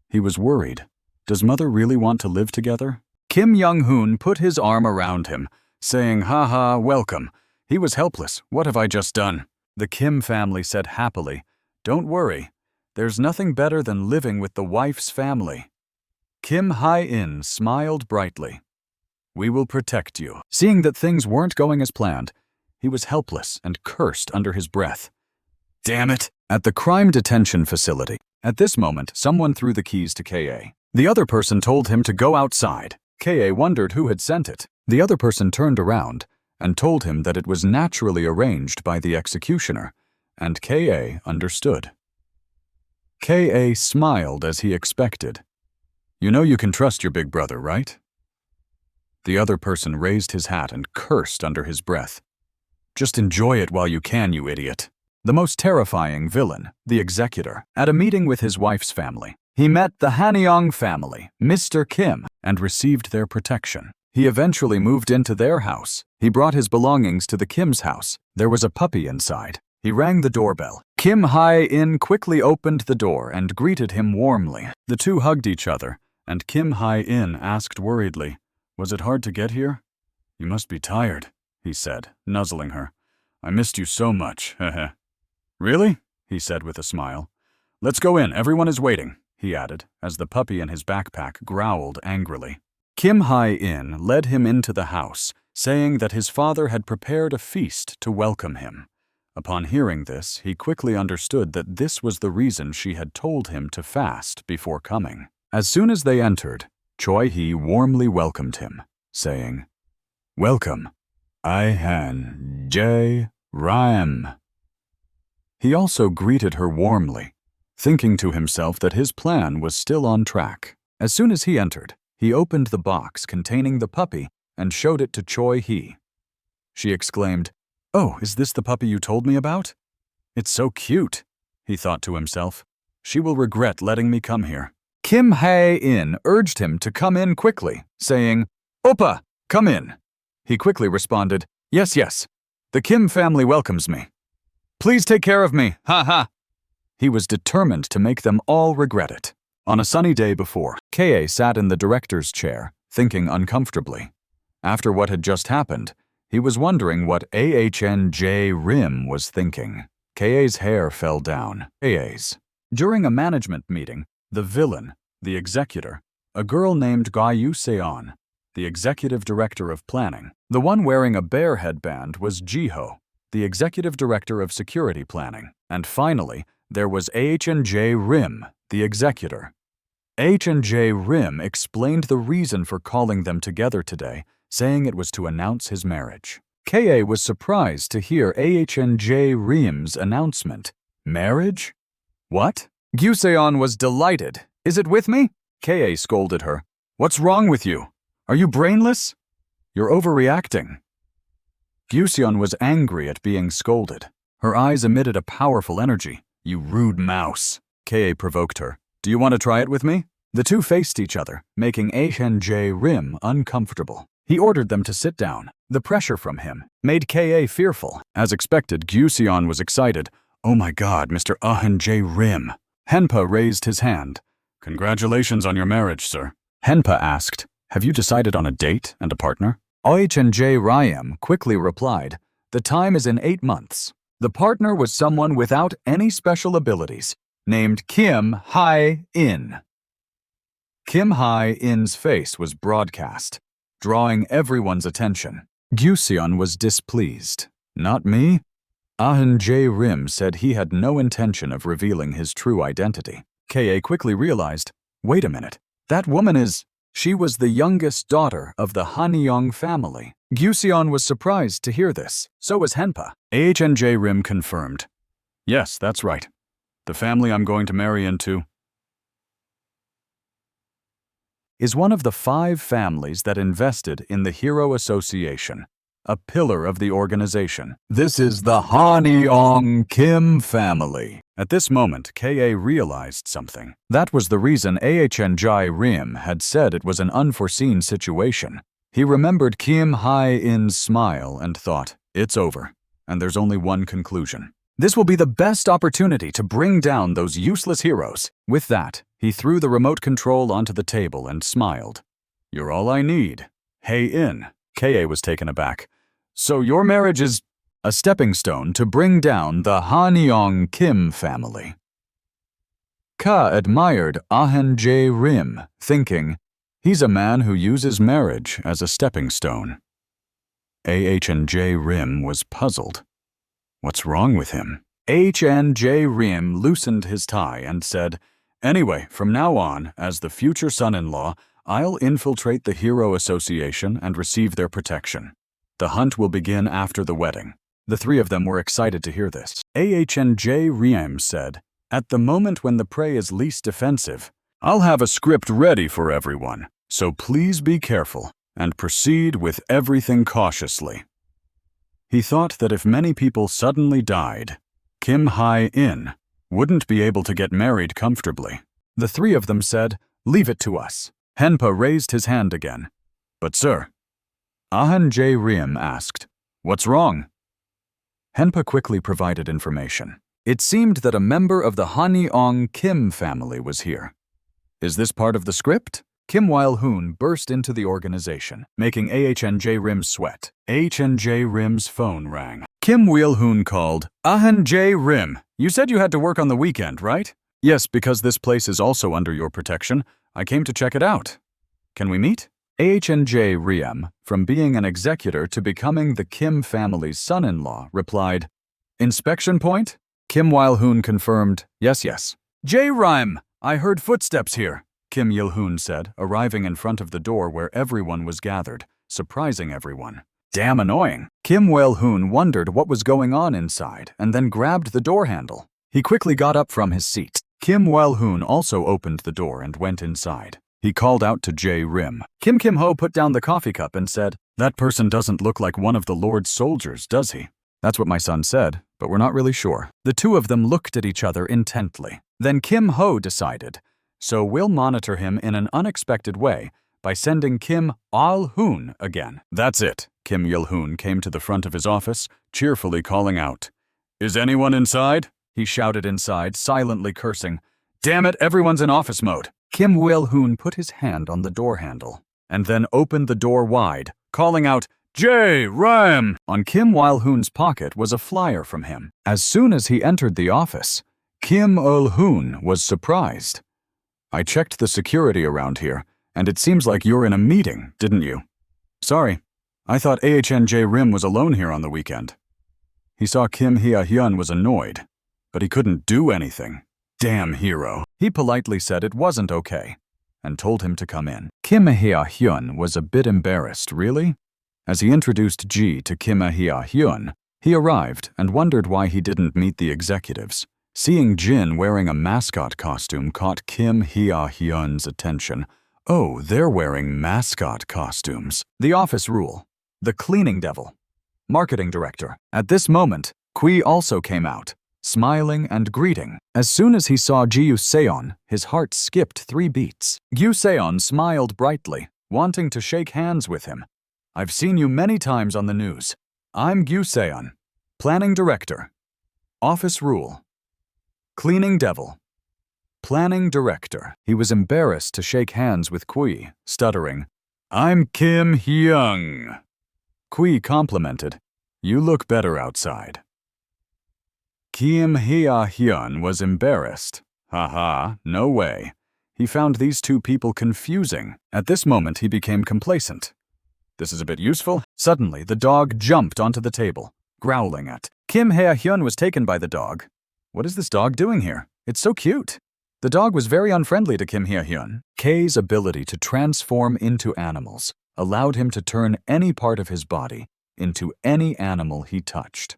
He was worried. Does Mother really want to live together? Kim Young-hoon put his arm around him, saying, "Ha, welcome." He was helpless. "What have I just done?" The Kim family said happily, "Don't worry. There's nothing better than living with the wife's family." Kim Hae-in smiled brightly. "We will protect you." Seeing that things weren't going as planned, he was helpless and cursed under his breath. "Damn it!" At the crime detention facility. At this moment, someone threw the keys to Ka. The other person told him to go outside. Ka wondered who had sent it. The other person turned around and told him that it was naturally arranged by the executioner, and Ka understood. Ka smiled as he expected. "You know you can trust your big brother, right?" The other person raised his hat and cursed under his breath. "Just enjoy it while you can, you idiot." The most terrifying villain, the executor, at a meeting with his wife's family. He met the Hanyang family, Mr. Kim, and received their protection. He eventually moved into their house. He brought his belongings to the Kim's house. There was a puppy inside. He rang the doorbell. Kim Hae-in quickly opened the door and greeted him warmly. The two hugged each other, and Kim Hae-in asked worriedly, "Was it hard to get here?" "You must be tired," he said, nuzzling her. "I missed you so much, heh." "Really?" he said with a smile. "Let's go in, everyone is waiting," he added, as the puppy in his backpack growled angrily. Kim Hae-in led him into the house, saying that his father had prepared a feast to welcome him. Upon hearing this, he quickly understood that this was the reason she had told him to fast before coming. As soon as they entered, Choi-hee warmly welcomed him, saying, "Welcome, I-han J-ram." He also greeted her warmly, thinking to himself that his plan was still on track. As soon as he entered, he opened the box containing the puppy and showed it to Choi-hee. She exclaimed, "Oh, is this the puppy you told me about? It's so cute," he thought to himself. "She will regret letting me come here." Kim Hae-in urged him to come in quickly, saying, "Oppa, come in." He quickly responded, "Yes, yes. The Kim family welcomes me. Please take care of me, ha ha." He was determined to make them all regret it. On a sunny day before, Ka sat in the director's chair, thinking uncomfortably. After what had just happened, he was wondering what Ahnj Rim was thinking. Ka's hair fell down. During a management meeting, the villain, the executor, a girl named Gyu Seon, the executive director of planning. The one wearing a bear headband was Jiho, the executive director of security planning. And finally, there was Ahnj Rim, the executor. Ahnj Rim explained the reason for calling them together today, saying it was to announce his marriage. Ka was surprised to hear Ahnj Rim's announcement. Marriage? What? Gyu-seon was delighted. "Is it with me?" Ka scolded her. "What's wrong with you? Are you brainless? You're overreacting." Gyu-seon was angry at being scolded. Her eyes emitted a powerful energy. "You rude mouse," Ka provoked her. "Do you want to try it with me?" The two faced each other, making Ahnj Rim uncomfortable. He ordered them to sit down. The pressure from him made Ka fearful. As expected, Gyu-seon was excited. "Oh my God, Mr. Ahnj Rim." Henpa raised his hand. "Congratulations on your marriage, sir." Henpa asked, "Have you decided on a date and a partner?" Ahnj Rim quickly replied, "The time is in 8 months. The partner was someone without any special abilities, named Kim Hae-in." Kim Hae-in's face was broadcast, drawing everyone's attention. Gyu-seon was displeased. "Not me?" Ahnj Rim said he had no intention of revealing his true identity. Ka quickly realized, "Wait a minute, that woman is..." She was the youngest daughter of the Hanyong family. Gyu-seon was surprised to hear this. So was Henpa. Ahnj Rim confirmed, "Yes, that's right. The family I'm going to marry into is one of the 5 families that invested in the Hero Association, a pillar of the organization. This is the Hanyong Kim family." At this moment, Ka realized something. That was the reason Ahnj Rim had said it was an unforeseen situation. He remembered Kim Hae-in's smile and thought, "It's over, and there's only one conclusion. This will be the best opportunity to bring down those useless heroes." With that, he threw the remote control onto the table and smiled. "You're all I need." Hae-in. Ka was taken aback. "So your marriage is..." "A stepping stone to bring down the Hanyong Kim family." Ka admired Ahnj Rim, thinking, "He's a man who uses marriage as a stepping stone." Ahnj Rim was puzzled. What's wrong with him? Ahnj Rim loosened his tie and said, "Anyway, from now on, as the future son-in-law, I'll infiltrate the Hero Association and receive their protection. The hunt will begin after the wedding." The 3 of them were excited to hear this. Ahnj Rim said, "At the moment when the prey is least defensive, I'll have a script ready for everyone, so please be careful and proceed with everything cautiously." He thought that if many people suddenly died, Kim Hae-in wouldn't be able to get married comfortably. The 3 of them said, "Leave it to us." Henpa raised his hand again. "But sir..." Ahnj Rim asked, "What's wrong?" Henpa quickly provided information. It seemed that a member of the Hanyeong Kim family was here. Is this part of the script? Kim Wil-hoon burst into the organization, making AHNJ Rim's sweat. AHNJ Rim's phone rang. Kim Wil-hoon called. AHNJ Rim, you said you had to work on the weekend, right? Yes, because this place is also under your protection. I came to check it out. Can we meet? AHNJ Rim, from being an executor to becoming the Kim family's son-in-law, replied, Inspection point? Kim Wil-hoon confirmed, yes. J-Rime, I heard footsteps here, Kim Il-hoon said, arriving in front of the door where everyone was gathered, surprising everyone. Damn annoying. Kim Wil-hoon wondered what was going on inside and then grabbed the door handle. He quickly got up from his seat. Kim Wil-hoon also opened the door and went inside. He called out to J-Rim. Kim Kim-ho put down the coffee cup and said, That person doesn't look like one of the Lord's soldiers, does he? That's what my son said, but we're not really sure. The two of them looked at each other intently. Then Kim-ho decided, so we'll monitor him in an unexpected way by sending Kim Il-hoon again. That's it. Kim Il-hoon came to the front of his office, cheerfully calling out. Is anyone inside? He shouted inside, silently cursing. Damn it, everyone's in office mode. Kim Il-hoon put his hand on the door handle and then opened the door wide, calling out, J-Rime! On Kim Il-hoon's pocket was a flyer from him. As soon as he entered the office, Kim Il-hoon was surprised. I checked the security around here, and it seems like you're in a meeting, didn't you? Sorry, I thought AHNJ Rim was alone here on the weekend. He saw Kim Hye-hyun was annoyed, but he couldn't do anything. Damn hero. He politely said it wasn't okay, and told him to come in. Kim Hye-hyun was a bit embarrassed, really? As he introduced Ji to Kim Hye-hyun, he arrived and wondered why he didn't meet the executives. Seeing Jin wearing a mascot costume caught Kim Hye-hyun's attention. Oh, they're wearing mascot costumes. The office rule. The cleaning devil. Marketing director. At this moment, Kui also came out, smiling and greeting. As soon as he saw Ji Seon, his heart skipped 3 beats. Gyu Seon smiled brightly, wanting to shake hands with him. I've seen you many times on the news. I'm Gyu Seon, planning director. Office rule. Cleaning devil. Planning director. He was embarrassed to shake hands with Kui, stuttering, I'm Kim Hyung. Kui complimented, You look better outside. Kim Hye-hyun was embarrassed. Haha, no way. He found these two people confusing. At this moment, he became complacent. This is a bit useful. Suddenly, the dog jumped onto the table, growling at. Kim Hye-hyun was taken by the dog. What is this dog doing here? It's so cute. The dog was very unfriendly to Kim Hye-hyun. K's ability to transform into animals allowed him to turn any part of his body into any animal he touched.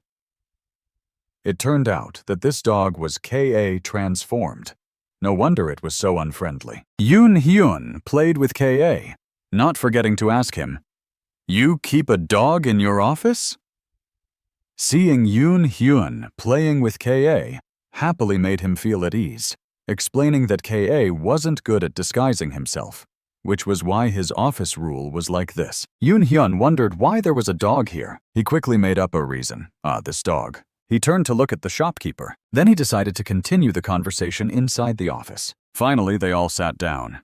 It turned out that this dog was K.A. transformed. No wonder it was so unfriendly. Yoon Hyun played with K.A., not forgetting to ask him, You keep a dog in your office? Seeing Yoon Hyun playing with K.A. happily made him feel at ease, explaining that K.A. wasn't good at disguising himself, which was why his office rule was like this. Yoon Hyun wondered why there was a dog here. He quickly made up a reason. This dog. He turned to look at the shopkeeper. Then he decided to continue the conversation inside the office. Finally, they all sat down.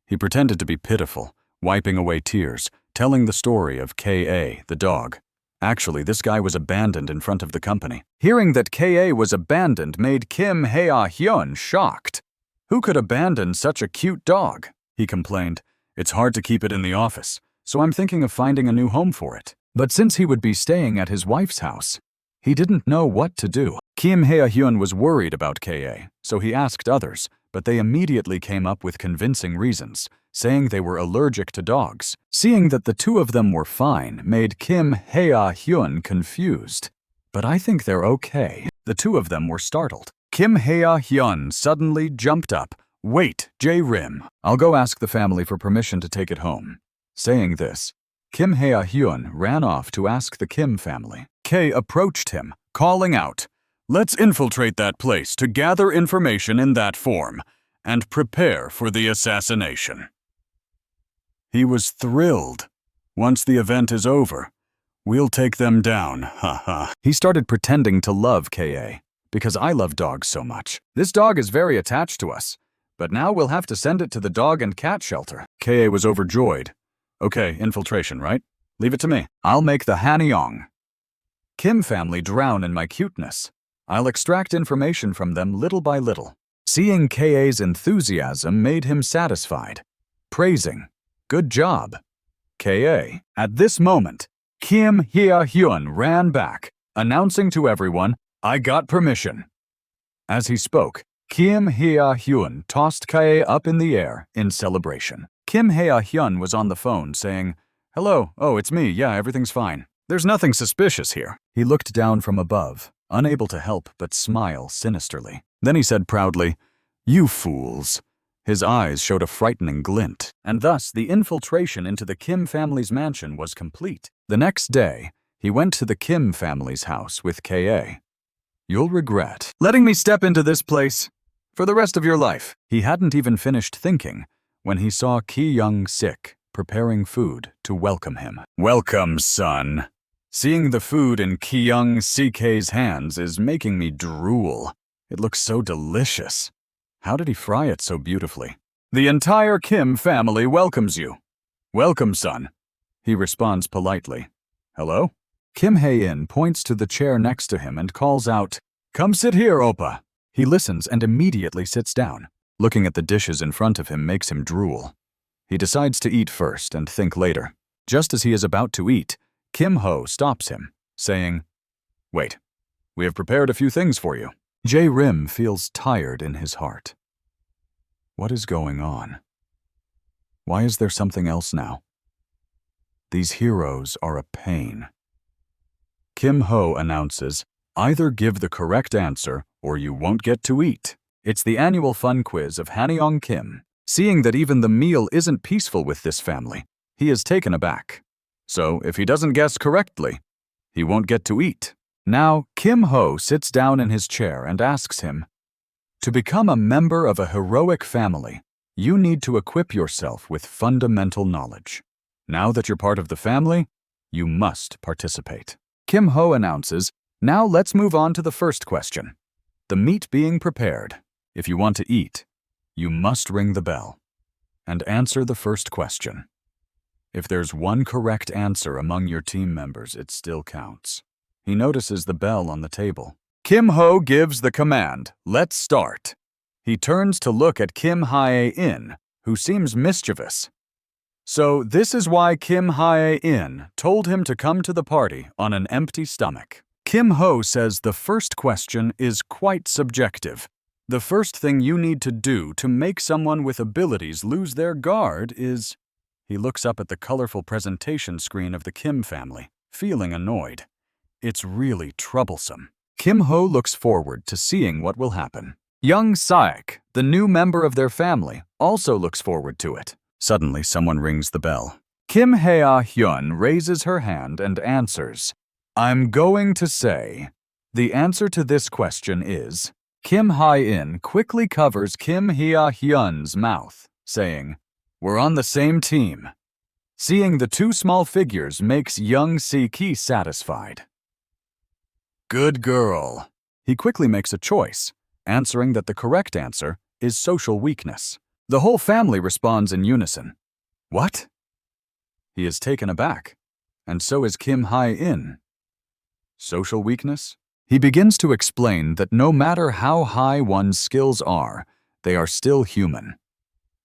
He pretended to be pitiful, wiping away tears, telling the story of K.A., the dog. Actually, this guy was abandoned in front of the company. Hearing that K.A. was abandoned made Kim Hye-hyun shocked. Who could abandon such a cute dog? He complained. It's hard to keep it in the office, so I'm thinking of finding a new home for it. But since he would be staying at his wife's house, he didn't know what to do. Kim Hye-hyun was worried about K.A., so he asked others, but they immediately came up with convincing reasons, saying they were allergic to dogs. Seeing that the two of them were fine made Kim Hye-hyun confused. But I think they're okay. The two of them were startled. Kim Hye-hyun suddenly jumped up. Wait, J-Rim. I'll go ask the family for permission to take it home. Saying this, Kim Hye-hyun ran off to ask the Kim family. K approached him, calling out, Let's infiltrate that place to gather information in that form and prepare for the assassination. He was thrilled. Once the event is over, we'll take them down, haha. He started pretending to love K.A., because I love dogs so much. This dog is very attached to us, but now we'll have to send it to the dog and cat shelter. Ka was overjoyed. Okay, infiltration, right? Leave it to me. I'll make the Hanyong. Kim family drown in my cuteness. I'll extract information from them little by little. Seeing Ka's enthusiasm made him satisfied. Praising. Good job. Ka. At this moment, Kim Hye-hyun ran back, announcing to everyone, I got permission. As he spoke, Kim Hye-hyun tossed Ka up in the air in celebration. Kim Hye-hyun was on the phone saying, Hello, oh, it's me, yeah, everything's fine. There's nothing suspicious here. He looked down from above, unable to help but smile sinisterly. Then he said proudly, You fools. His eyes showed a frightening glint, and thus the infiltration into the Kim family's mansion was complete. The next day, he went to the Kim family's house with Ka. You'll regret letting me step into this place for the rest of your life. He hadn't even finished thinking when he saw Ki-young-sik preparing food to welcome him. Welcome, son. Seeing the food in Ki-young-sik's hands is making me drool. It looks so delicious. How did he fry it so beautifully? The entire Kim family welcomes you. Welcome, son. He responds politely. Hello? Kim Hae-in points to the chair next to him and calls out, Come sit here, Oppa. He listens and immediately sits down. Looking at the dishes in front of him makes him drool. He decides to eat first and think later. Just as he is about to eat, Kim Ho stops him, saying, Wait, we have prepared a few things for you. Jae-rim feels tired in his heart. What is going on? Why is there something else now? These heroes are a pain. Kim Ho announces, Either give the correct answer or you won't get to eat. It's the annual fun quiz of Hanyong Kim. Seeing that even the meal isn't peaceful with this family, he is taken aback. So if he doesn't guess correctly, he won't get to eat. Now, Kim Ho sits down in his chair and asks him, To become a member of a heroic family, you need to equip yourself with fundamental knowledge. Now that you're part of the family, you must participate. Kim Ho announces, Now let's move on to the first question. The meat being prepared. If you want to eat, you must ring the bell and answer the first question. If there's one correct answer among your team members, it still counts. He notices the bell on the table. Kim Ho gives the command, Let's start. He turns to look at Kim Hae-in, who seems mischievous. So this is why Kim Hae-in told him to come to the party on an empty stomach. Kim Ho says the first question is quite subjective. The first thing you need to do to make someone with abilities lose their guard is... He looks up at the colorful presentation screen of the Kim family, feeling annoyed. It's really troublesome. Kim Ho looks forward to seeing what will happen. Young Saek, the new member of their family, also looks forward to it. Suddenly, someone rings the bell. Kim Hye-hyun raises her hand and answers, I'm going to say. The answer to this question is... Kim Hae-in quickly covers Kim Hye-hyun's mouth, saying, We're on the same team. Seeing the two small figures makes young Si-ki satisfied. Good girl. He quickly makes a choice, answering that the correct answer is social weakness. The whole family responds in unison. What? He is taken aback, and so is Kim Hae-in. Social weakness? He begins to explain that no matter how high one's skills are, they are still human.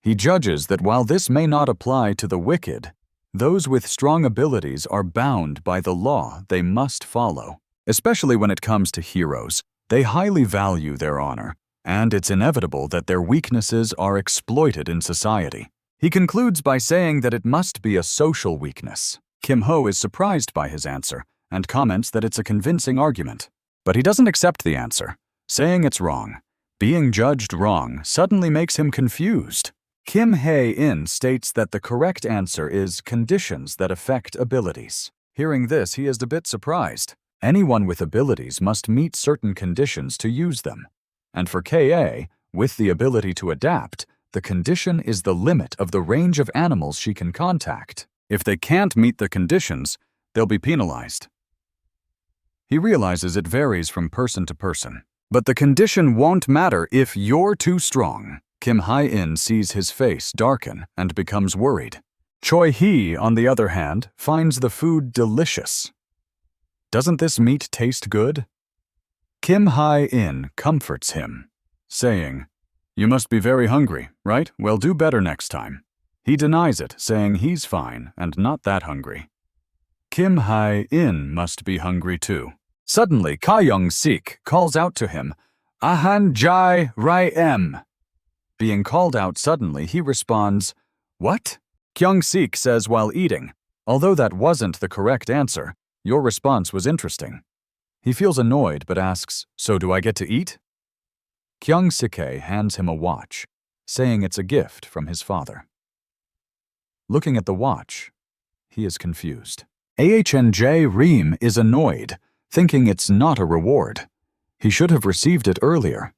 He judges that while this may not apply to the wicked, those with strong abilities are bound by the law they must follow. Especially when it comes to heroes, they highly value their honor, and it's inevitable that their weaknesses are exploited in society. He concludes by saying that it must be a social weakness. Kim Ho is surprised by his answer and comments that it's a convincing argument. But he doesn't accept the answer, saying it's wrong. Being judged wrong suddenly makes him confused. Kim Hae-in states that the correct answer is conditions that affect abilities. Hearing this, he is a bit surprised. Anyone with abilities must meet certain conditions to use them. And for Ka, with the ability to adapt, the condition is the limit of the range of animals she can contact. If they can't meet the conditions, they'll be penalized. He realizes it varies from person to person. But the condition won't matter if you're too strong. Kim Hae-in sees his face darken and becomes worried. Choi Hee, on the other hand, finds the food delicious. Doesn't this meat taste good? Kim Hae-in comforts him, saying, "You must be very hungry, right? Well, do better next time." He denies it, saying he's fine and not that hungry. Kim Hae-in must be hungry too. Suddenly, Ka Young-sik calls out to him, "Ahan jai rai em." Being called out suddenly, he responds, "What?" Kyung-sik says while eating, "Although that wasn't the correct answer, your response was interesting." He feels annoyed but asks, "So do I get to eat?" Kyung-sik hands him a watch, saying it's a gift from his father. Looking at the watch, he is confused. AHNJ Reem is annoyed, thinking it's not a reward. He should have received it earlier.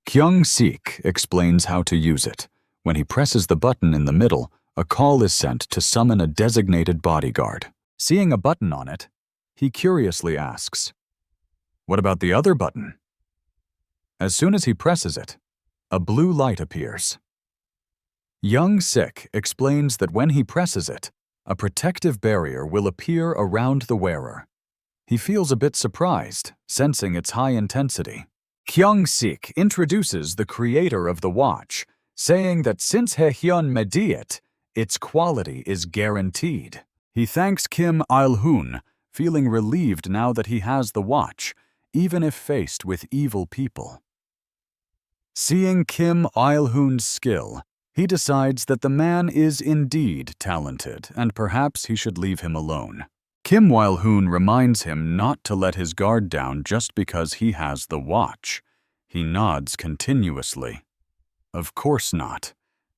Kyung-sik explains how to use it. When he presses the button in the middle, a call is sent to summon a designated bodyguard. Seeing a button on it, he curiously asks, "What about the other button?" As soon as he presses it, a blue light appears. Young-sik explains that when he presses it, a protective barrier will appear around the wearer. He feels a bit surprised, sensing its high intensity. Kyung-sik introduces the creator of the watch, saying that since Haehyun made it, its quality is guaranteed. He thanks Kim Il-hoon, feeling relieved now that he has the watch, even if faced with evil people. Seeing Kim Il-hoon's skill, he decides that the man is indeed talented and perhaps he should leave him alone. Kim Il-hoon reminds him not to let his guard down just because he has the watch. He nods continuously. Of course not.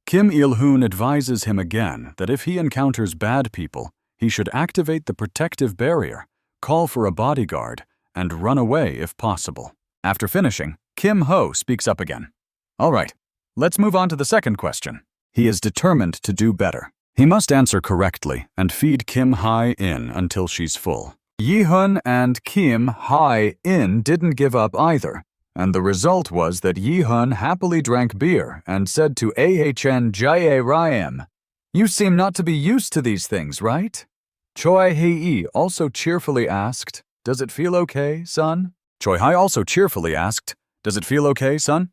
Kim Il-hoon advises him again that if he encounters bad people, he should activate the protective barrier, call for a bodyguard, and run away if possible. After finishing, Kim Ho speaks up again. "All right, let's move on to the second question." He is determined to do better. He must answer correctly and feed Kim Hae-in until she's full. Yi-hun and Kim Hae-in didn't give up either, and the result was that Yi-hun happily drank beer and said to Ahn Jae Rayam, "You seem not to be used to these things, right?" Choi Hee also cheerfully asked, "Does it feel okay, son?" Choi Hai also cheerfully asked, "Does it feel okay, son?"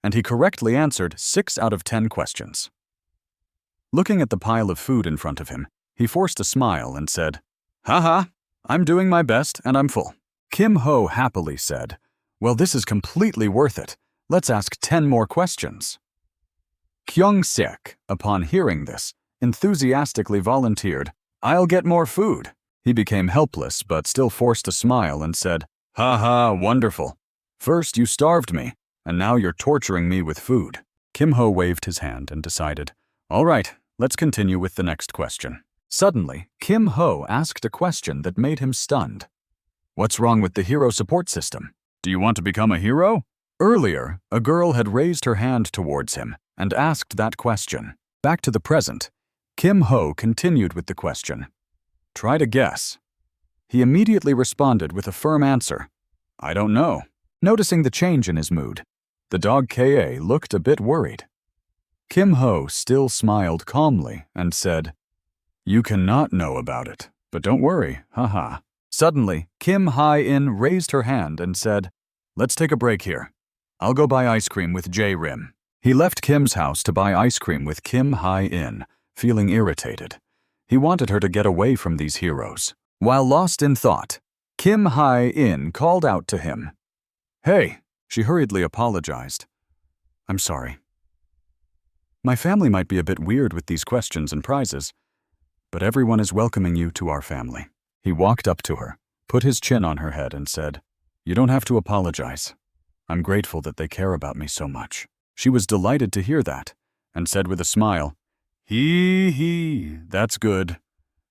And he correctly answered 6 out of 10 questions. Looking at the pile of food in front of him, he forced a smile and said, "Haha, I'm doing my best and I'm full." Kim Ho happily said, "Well, this is completely worth it. Let's ask 10 more questions." Kyung-sik, upon hearing this, enthusiastically volunteered, "I'll get more food." He became helpless but still forced a smile and said, "Haha, wonderful. First you starved me, and now you're torturing me with food." Kim Ho waved his hand and decided, "All right, let's continue with the next question." Suddenly, Kim Ho asked a question that made him stunned. "What's wrong with the hero support system? Do you want to become a hero?" Earlier, a girl had raised her hand towards him and asked that question. Back to the present, Kim Ho continued with the question. "Try to guess." He immediately responded with a firm answer, "I don't know." Noticing the change in his mood, the dog Ka looked a bit worried. Kim Ho still smiled calmly and said, "You cannot know about it, but don't worry, haha." Suddenly, Kim Hae-in raised her hand and said, "Let's take a break here. I'll go buy ice cream with J-Rim." He left Kim's house to buy ice cream with Kim Hae-in, feeling irritated. He wanted her to get away from these heroes. While lost in thought, Kim Hae-in called out to him. "Hey," she hurriedly apologized. "I'm sorry. My family might be a bit weird with these questions and prizes, but everyone is welcoming you to our family." He walked up to her, put his chin on her head and said, "You don't have to apologize. I'm grateful that they care about me so much." She was delighted to hear that and said with a smile, Hee, that's good."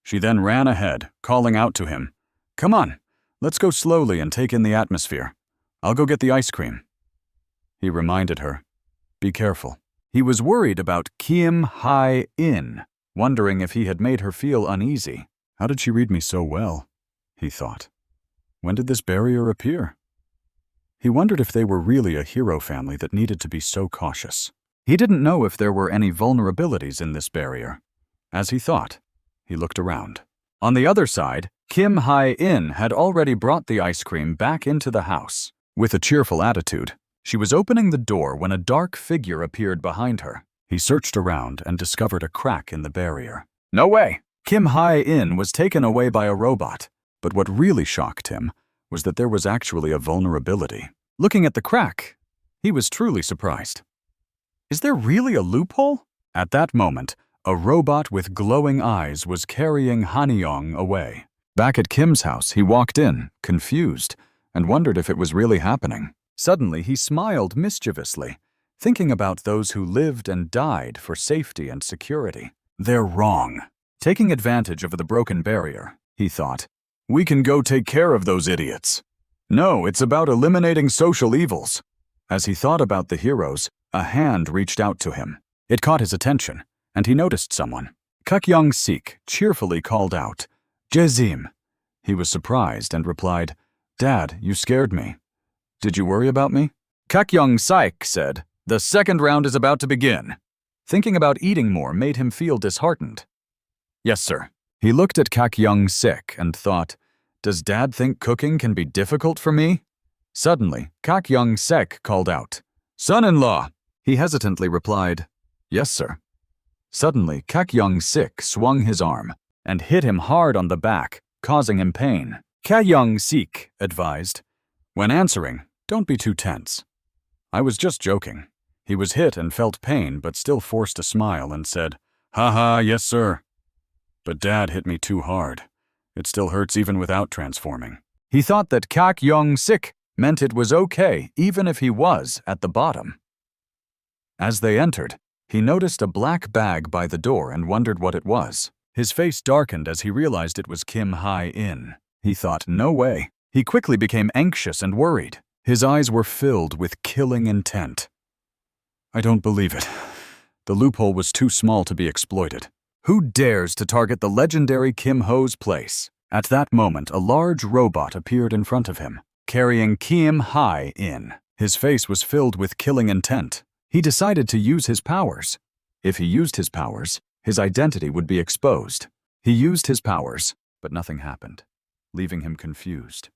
She then ran ahead, calling out to him, "Come on, let's go slowly and take in the atmosphere. I'll go get the ice cream." He reminded her, "Be careful." He was worried about Kim Hae-in, wondering if he had made her feel uneasy. How did she read me so well? He thought. When did this barrier appear? He wondered if they were really a hero family that needed to be so cautious. He didn't know if there were any vulnerabilities in this barrier. As he thought, he looked around. On the other side, Kim Hae-in had already brought the ice cream back into the house. With a cheerful attitude, she was opening the door when a dark figure appeared behind her. He searched around and discovered a crack in the barrier. No way! Kim Hae-in was taken away by a robot, but what really shocked him was that there was actually a vulnerability. Looking at the crack, he was truly surprised. Is there really a loophole? At that moment, a robot with glowing eyes was carrying Hanyong away. Back at Kim's house, he walked in, confused, and wondered if it was really happening. Suddenly, he smiled mischievously, thinking about those who lived and died for safety and security. They're wrong. Taking advantage of the broken barrier, he thought, we can go take care of those idiots. No, it's about eliminating social evils. As he thought about the heroes, a hand reached out to him. It caught his attention, and he noticed someone. Kuk-young-sik cheerfully called out, Jezim. He was surprised and replied, Dad, you scared me. Did you worry about me? Kuk-young-sik said, the second round is about to begin. Thinking about eating more made him feel disheartened. Yes, sir. He looked at Kuk-young-sik and thought, does Dad think cooking can be difficult for me? Suddenly, Kuk-young-sik called out, Son-in-law! He hesitantly replied, Yes, sir. Suddenly, Kuk-young-sik swung his arm and hit him hard on the back, causing him pain. Kuk-young-sik advised, when answering, don't be too tense. I was just joking. He was hit and felt pain but still forced a smile and said, Haha, yes, sir. But Dad hit me too hard. It still hurts even without transforming. He thought that Kuk-young-sik meant it was okay even if he was at the bottom. As they entered, he noticed a black bag by the door and wondered what it was. His face darkened as he realized it was Kim Hae-in. He thought, no way. He quickly became anxious and worried. His eyes were filled with killing intent. I don't believe it. The loophole was too small to be exploited. Who dares to target the legendary Kim Ho's place? At that moment, a large robot appeared in front of him, carrying Kim Hae-in. His face was filled with killing intent. He decided to use his powers. If he used his powers, his identity would be exposed. He used his powers, but nothing happened, leaving him confused.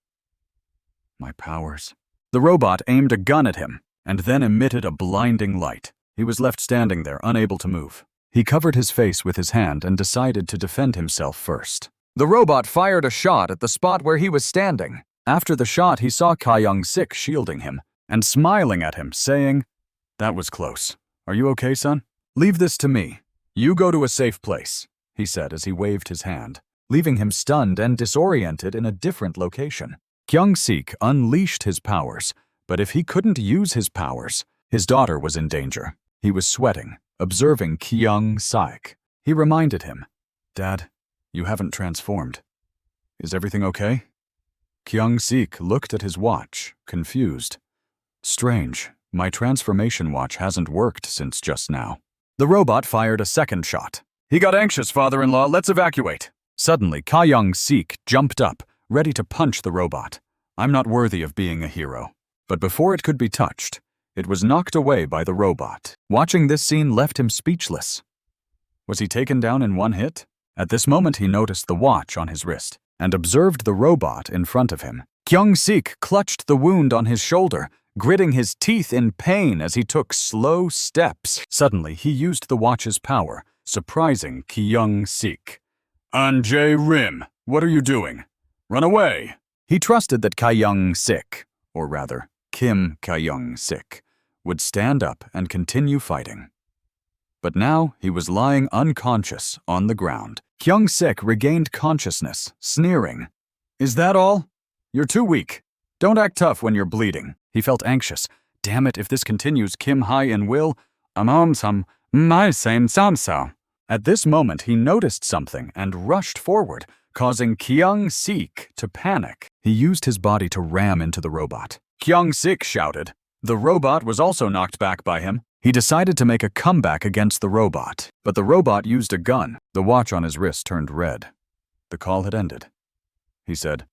My powers. The robot aimed a gun at him, and then emitted a blinding light. He was left standing there, unable to move. He covered his face with his hand and decided to defend himself first. The robot fired a shot at the spot where he was standing. After the shot, he saw Kuk-young-sik shielding him and smiling at him, saying, That was close. Are you okay, son? Leave this to me. You go to a safe place, he said as he waved his hand, leaving him stunned and disoriented in a different location. Kyung-sik unleashed his powers, but if he couldn't use his powers, his daughter was in danger. He was sweating, observing Kyung-sik. He reminded him, Dad, you haven't transformed. Is everything okay? Kyung-sik looked at his watch, confused. Strange, my transformation watch hasn't worked since just now. The robot fired a second shot. He got anxious, father-in-law, let's evacuate. Suddenly, Kuk-young-sik jumped up, ready to punch the robot. I'm not worthy of being a hero. But before it could be touched, it was knocked away by the robot. Watching this scene left him speechless. Was he taken down in one hit? At this moment, he noticed the watch on his wrist and observed the robot in front of him. Kyung-sik clutched the wound on his shoulder, gritting his teeth in pain as he took slow steps. Suddenly, he used the watch's power, surprising Kyung-sik. Anjae Rim, what are you doing? Run away! He trusted that Kuk-young-sik, or rather, Kim Kuk-young-sik, would stand up and continue fighting. But now he was lying unconscious on the ground. Kyung-sik regained consciousness, sneering. Is that all? You're too weak. Don't act tough when you're bleeding. He felt anxious. Damn it, if this continues, Kim Hae-in will... At this moment, he noticed something and rushed forward, causing Kyung-sik to panic. He used his body to ram into the robot. Kyung-sik shouted. The robot was also knocked back by him. He decided to make a comeback against the robot, but the robot used a gun. The watch on his wrist turned red. The call had ended. He said,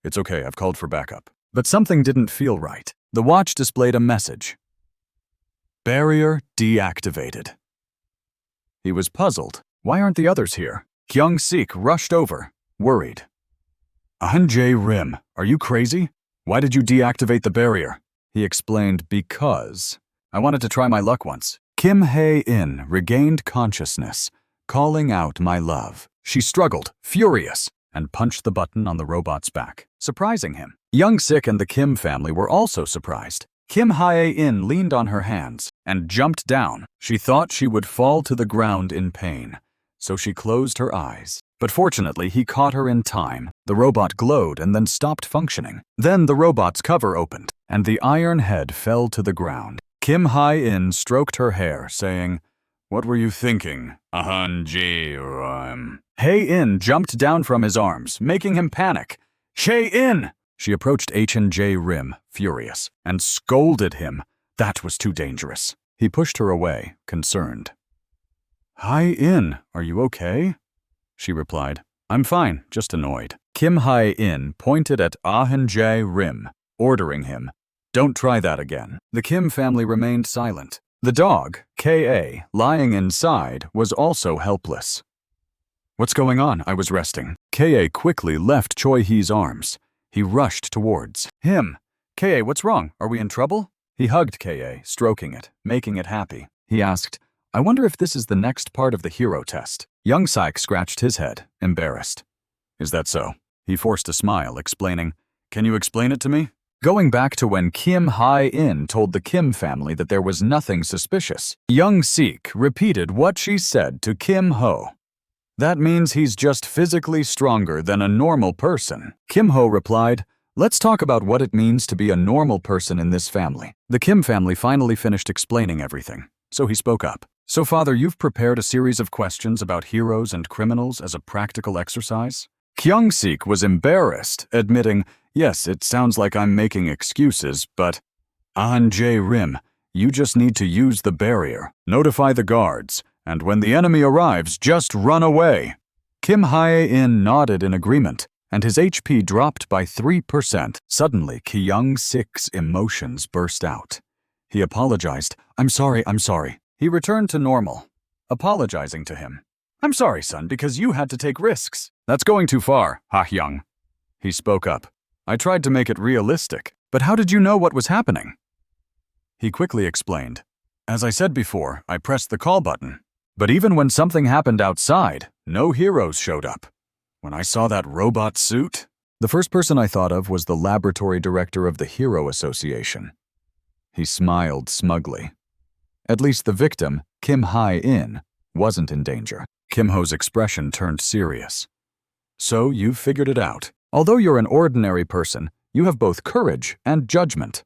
It's okay, I've called for backup. But something didn't feel right. The watch displayed a message. Barrier deactivated. He was puzzled. Why aren't the others here? Kyung-sik rushed over, worried. Ahn-jae Rim, are you crazy? Why did you deactivate the barrier? He explained, because I wanted to try my luck once. Kim Hae-in regained consciousness, calling out my love. She struggled, furious, and punched the button on the robot's back, surprising him. Young-sik and the Kim family were also surprised. Kim Hae-in leaned on her hands and jumped down. She thought she would fall to the ground in pain, so she closed her eyes. But fortunately, he caught her in time. The robot glowed and then stopped functioning. Then the robot's cover opened, and the iron head fell to the ground. Kim Hae-in stroked her hair, saying, "What were you thinking, Ahn-jae Rim?" Hae-in jumped down from his arms, making him panic. Hae-in! She approached H&J Rim, furious, and scolded him. That was too dangerous. He pushed her away, concerned. Hae-in, are you okay? She replied, I'm fine, just annoyed. Kim Hae-in pointed at Ah-jae Rim, ordering him, don't try that again. The Kim family remained silent. The dog, K.A., lying inside, was also helpless. What's going on? I was resting. K.A. quickly left Choi-hee's arms. He rushed towards him. K.A., what's wrong? Are we in trouble? He hugged K.A., stroking it, making it happy. He asked, I wonder if this is the next part of the hero test. Young-sik scratched his head, embarrassed. Is that so? He forced a smile, explaining, Can you explain it to me? Going back to when Kim Hae-in told the Kim family that there was nothing suspicious, Young-sik repeated what she said to Kim Ho. That means he's just physically stronger than a normal person. Kim Ho replied, Let's talk about what it means to be a normal person in this family. The Kim family finally finished explaining everything, so he spoke up. So, Father, you've prepared a series of questions about heroes and criminals as a practical exercise? Kyung-sik was embarrassed, admitting, Yes, it sounds like I'm making excuses, but Ahn-jae Rim, you just need to use the barrier, notify the guards, and when the enemy arrives, just run away. Kim Hae-in nodded in agreement, and his HP dropped by 3%. Suddenly, Kyung-sik's emotions burst out. He apologized. I'm sorry. He returned to normal, apologizing to him. I'm sorry, son, because you had to take risks. That's going too far, Ha-hyung. He spoke up. I tried to make it realistic, but how did you know what was happening? He quickly explained. As I said before, I pressed the call button. But even when something happened outside, no heroes showed up. When I saw that robot suit, the first person I thought of was the laboratory director of the Hero Association. He smiled smugly. At least the victim, Kim Hae-in, wasn't in danger. Kim Ho's expression turned serious. So you've figured it out. Although you're an ordinary person, you have both courage and judgment.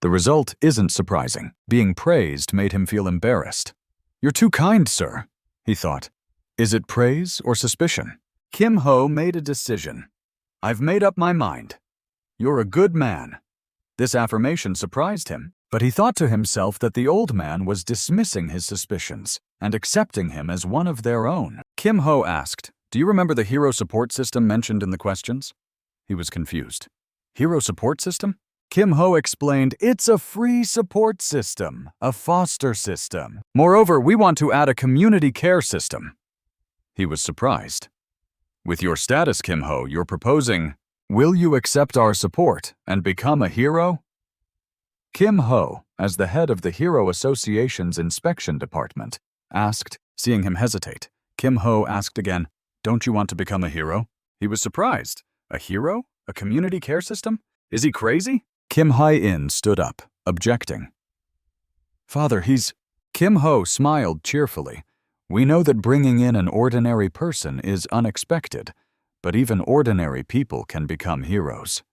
The result isn't surprising. Being praised made him feel embarrassed. You're too kind, sir, he thought. Is it praise or suspicion? Kim Ho made a decision. I've made up my mind. You're a good man. This affirmation surprised him, but he thought to himself that the old man was dismissing his suspicions and accepting him as one of their own. Kim Ho asked, Do you remember the hero support system mentioned in the questions? He was confused. Hero support system? Kim Ho explained, It's a free support system, a foster system. Moreover, we want to add a community care system. He was surprised. With your status, Kim Ho, you're proposing, will you accept our support and become a hero? Kim Ho, as the head of the Hero Association's inspection department, asked, seeing him hesitate. Kim Ho asked again, Don't you want to become a hero? He was surprised. A hero? A community care system? Is he crazy? Kim Hae-in stood up, objecting. Father, Kim Ho smiled cheerfully. We know that bringing in an ordinary person is unexpected, but even ordinary people can become heroes.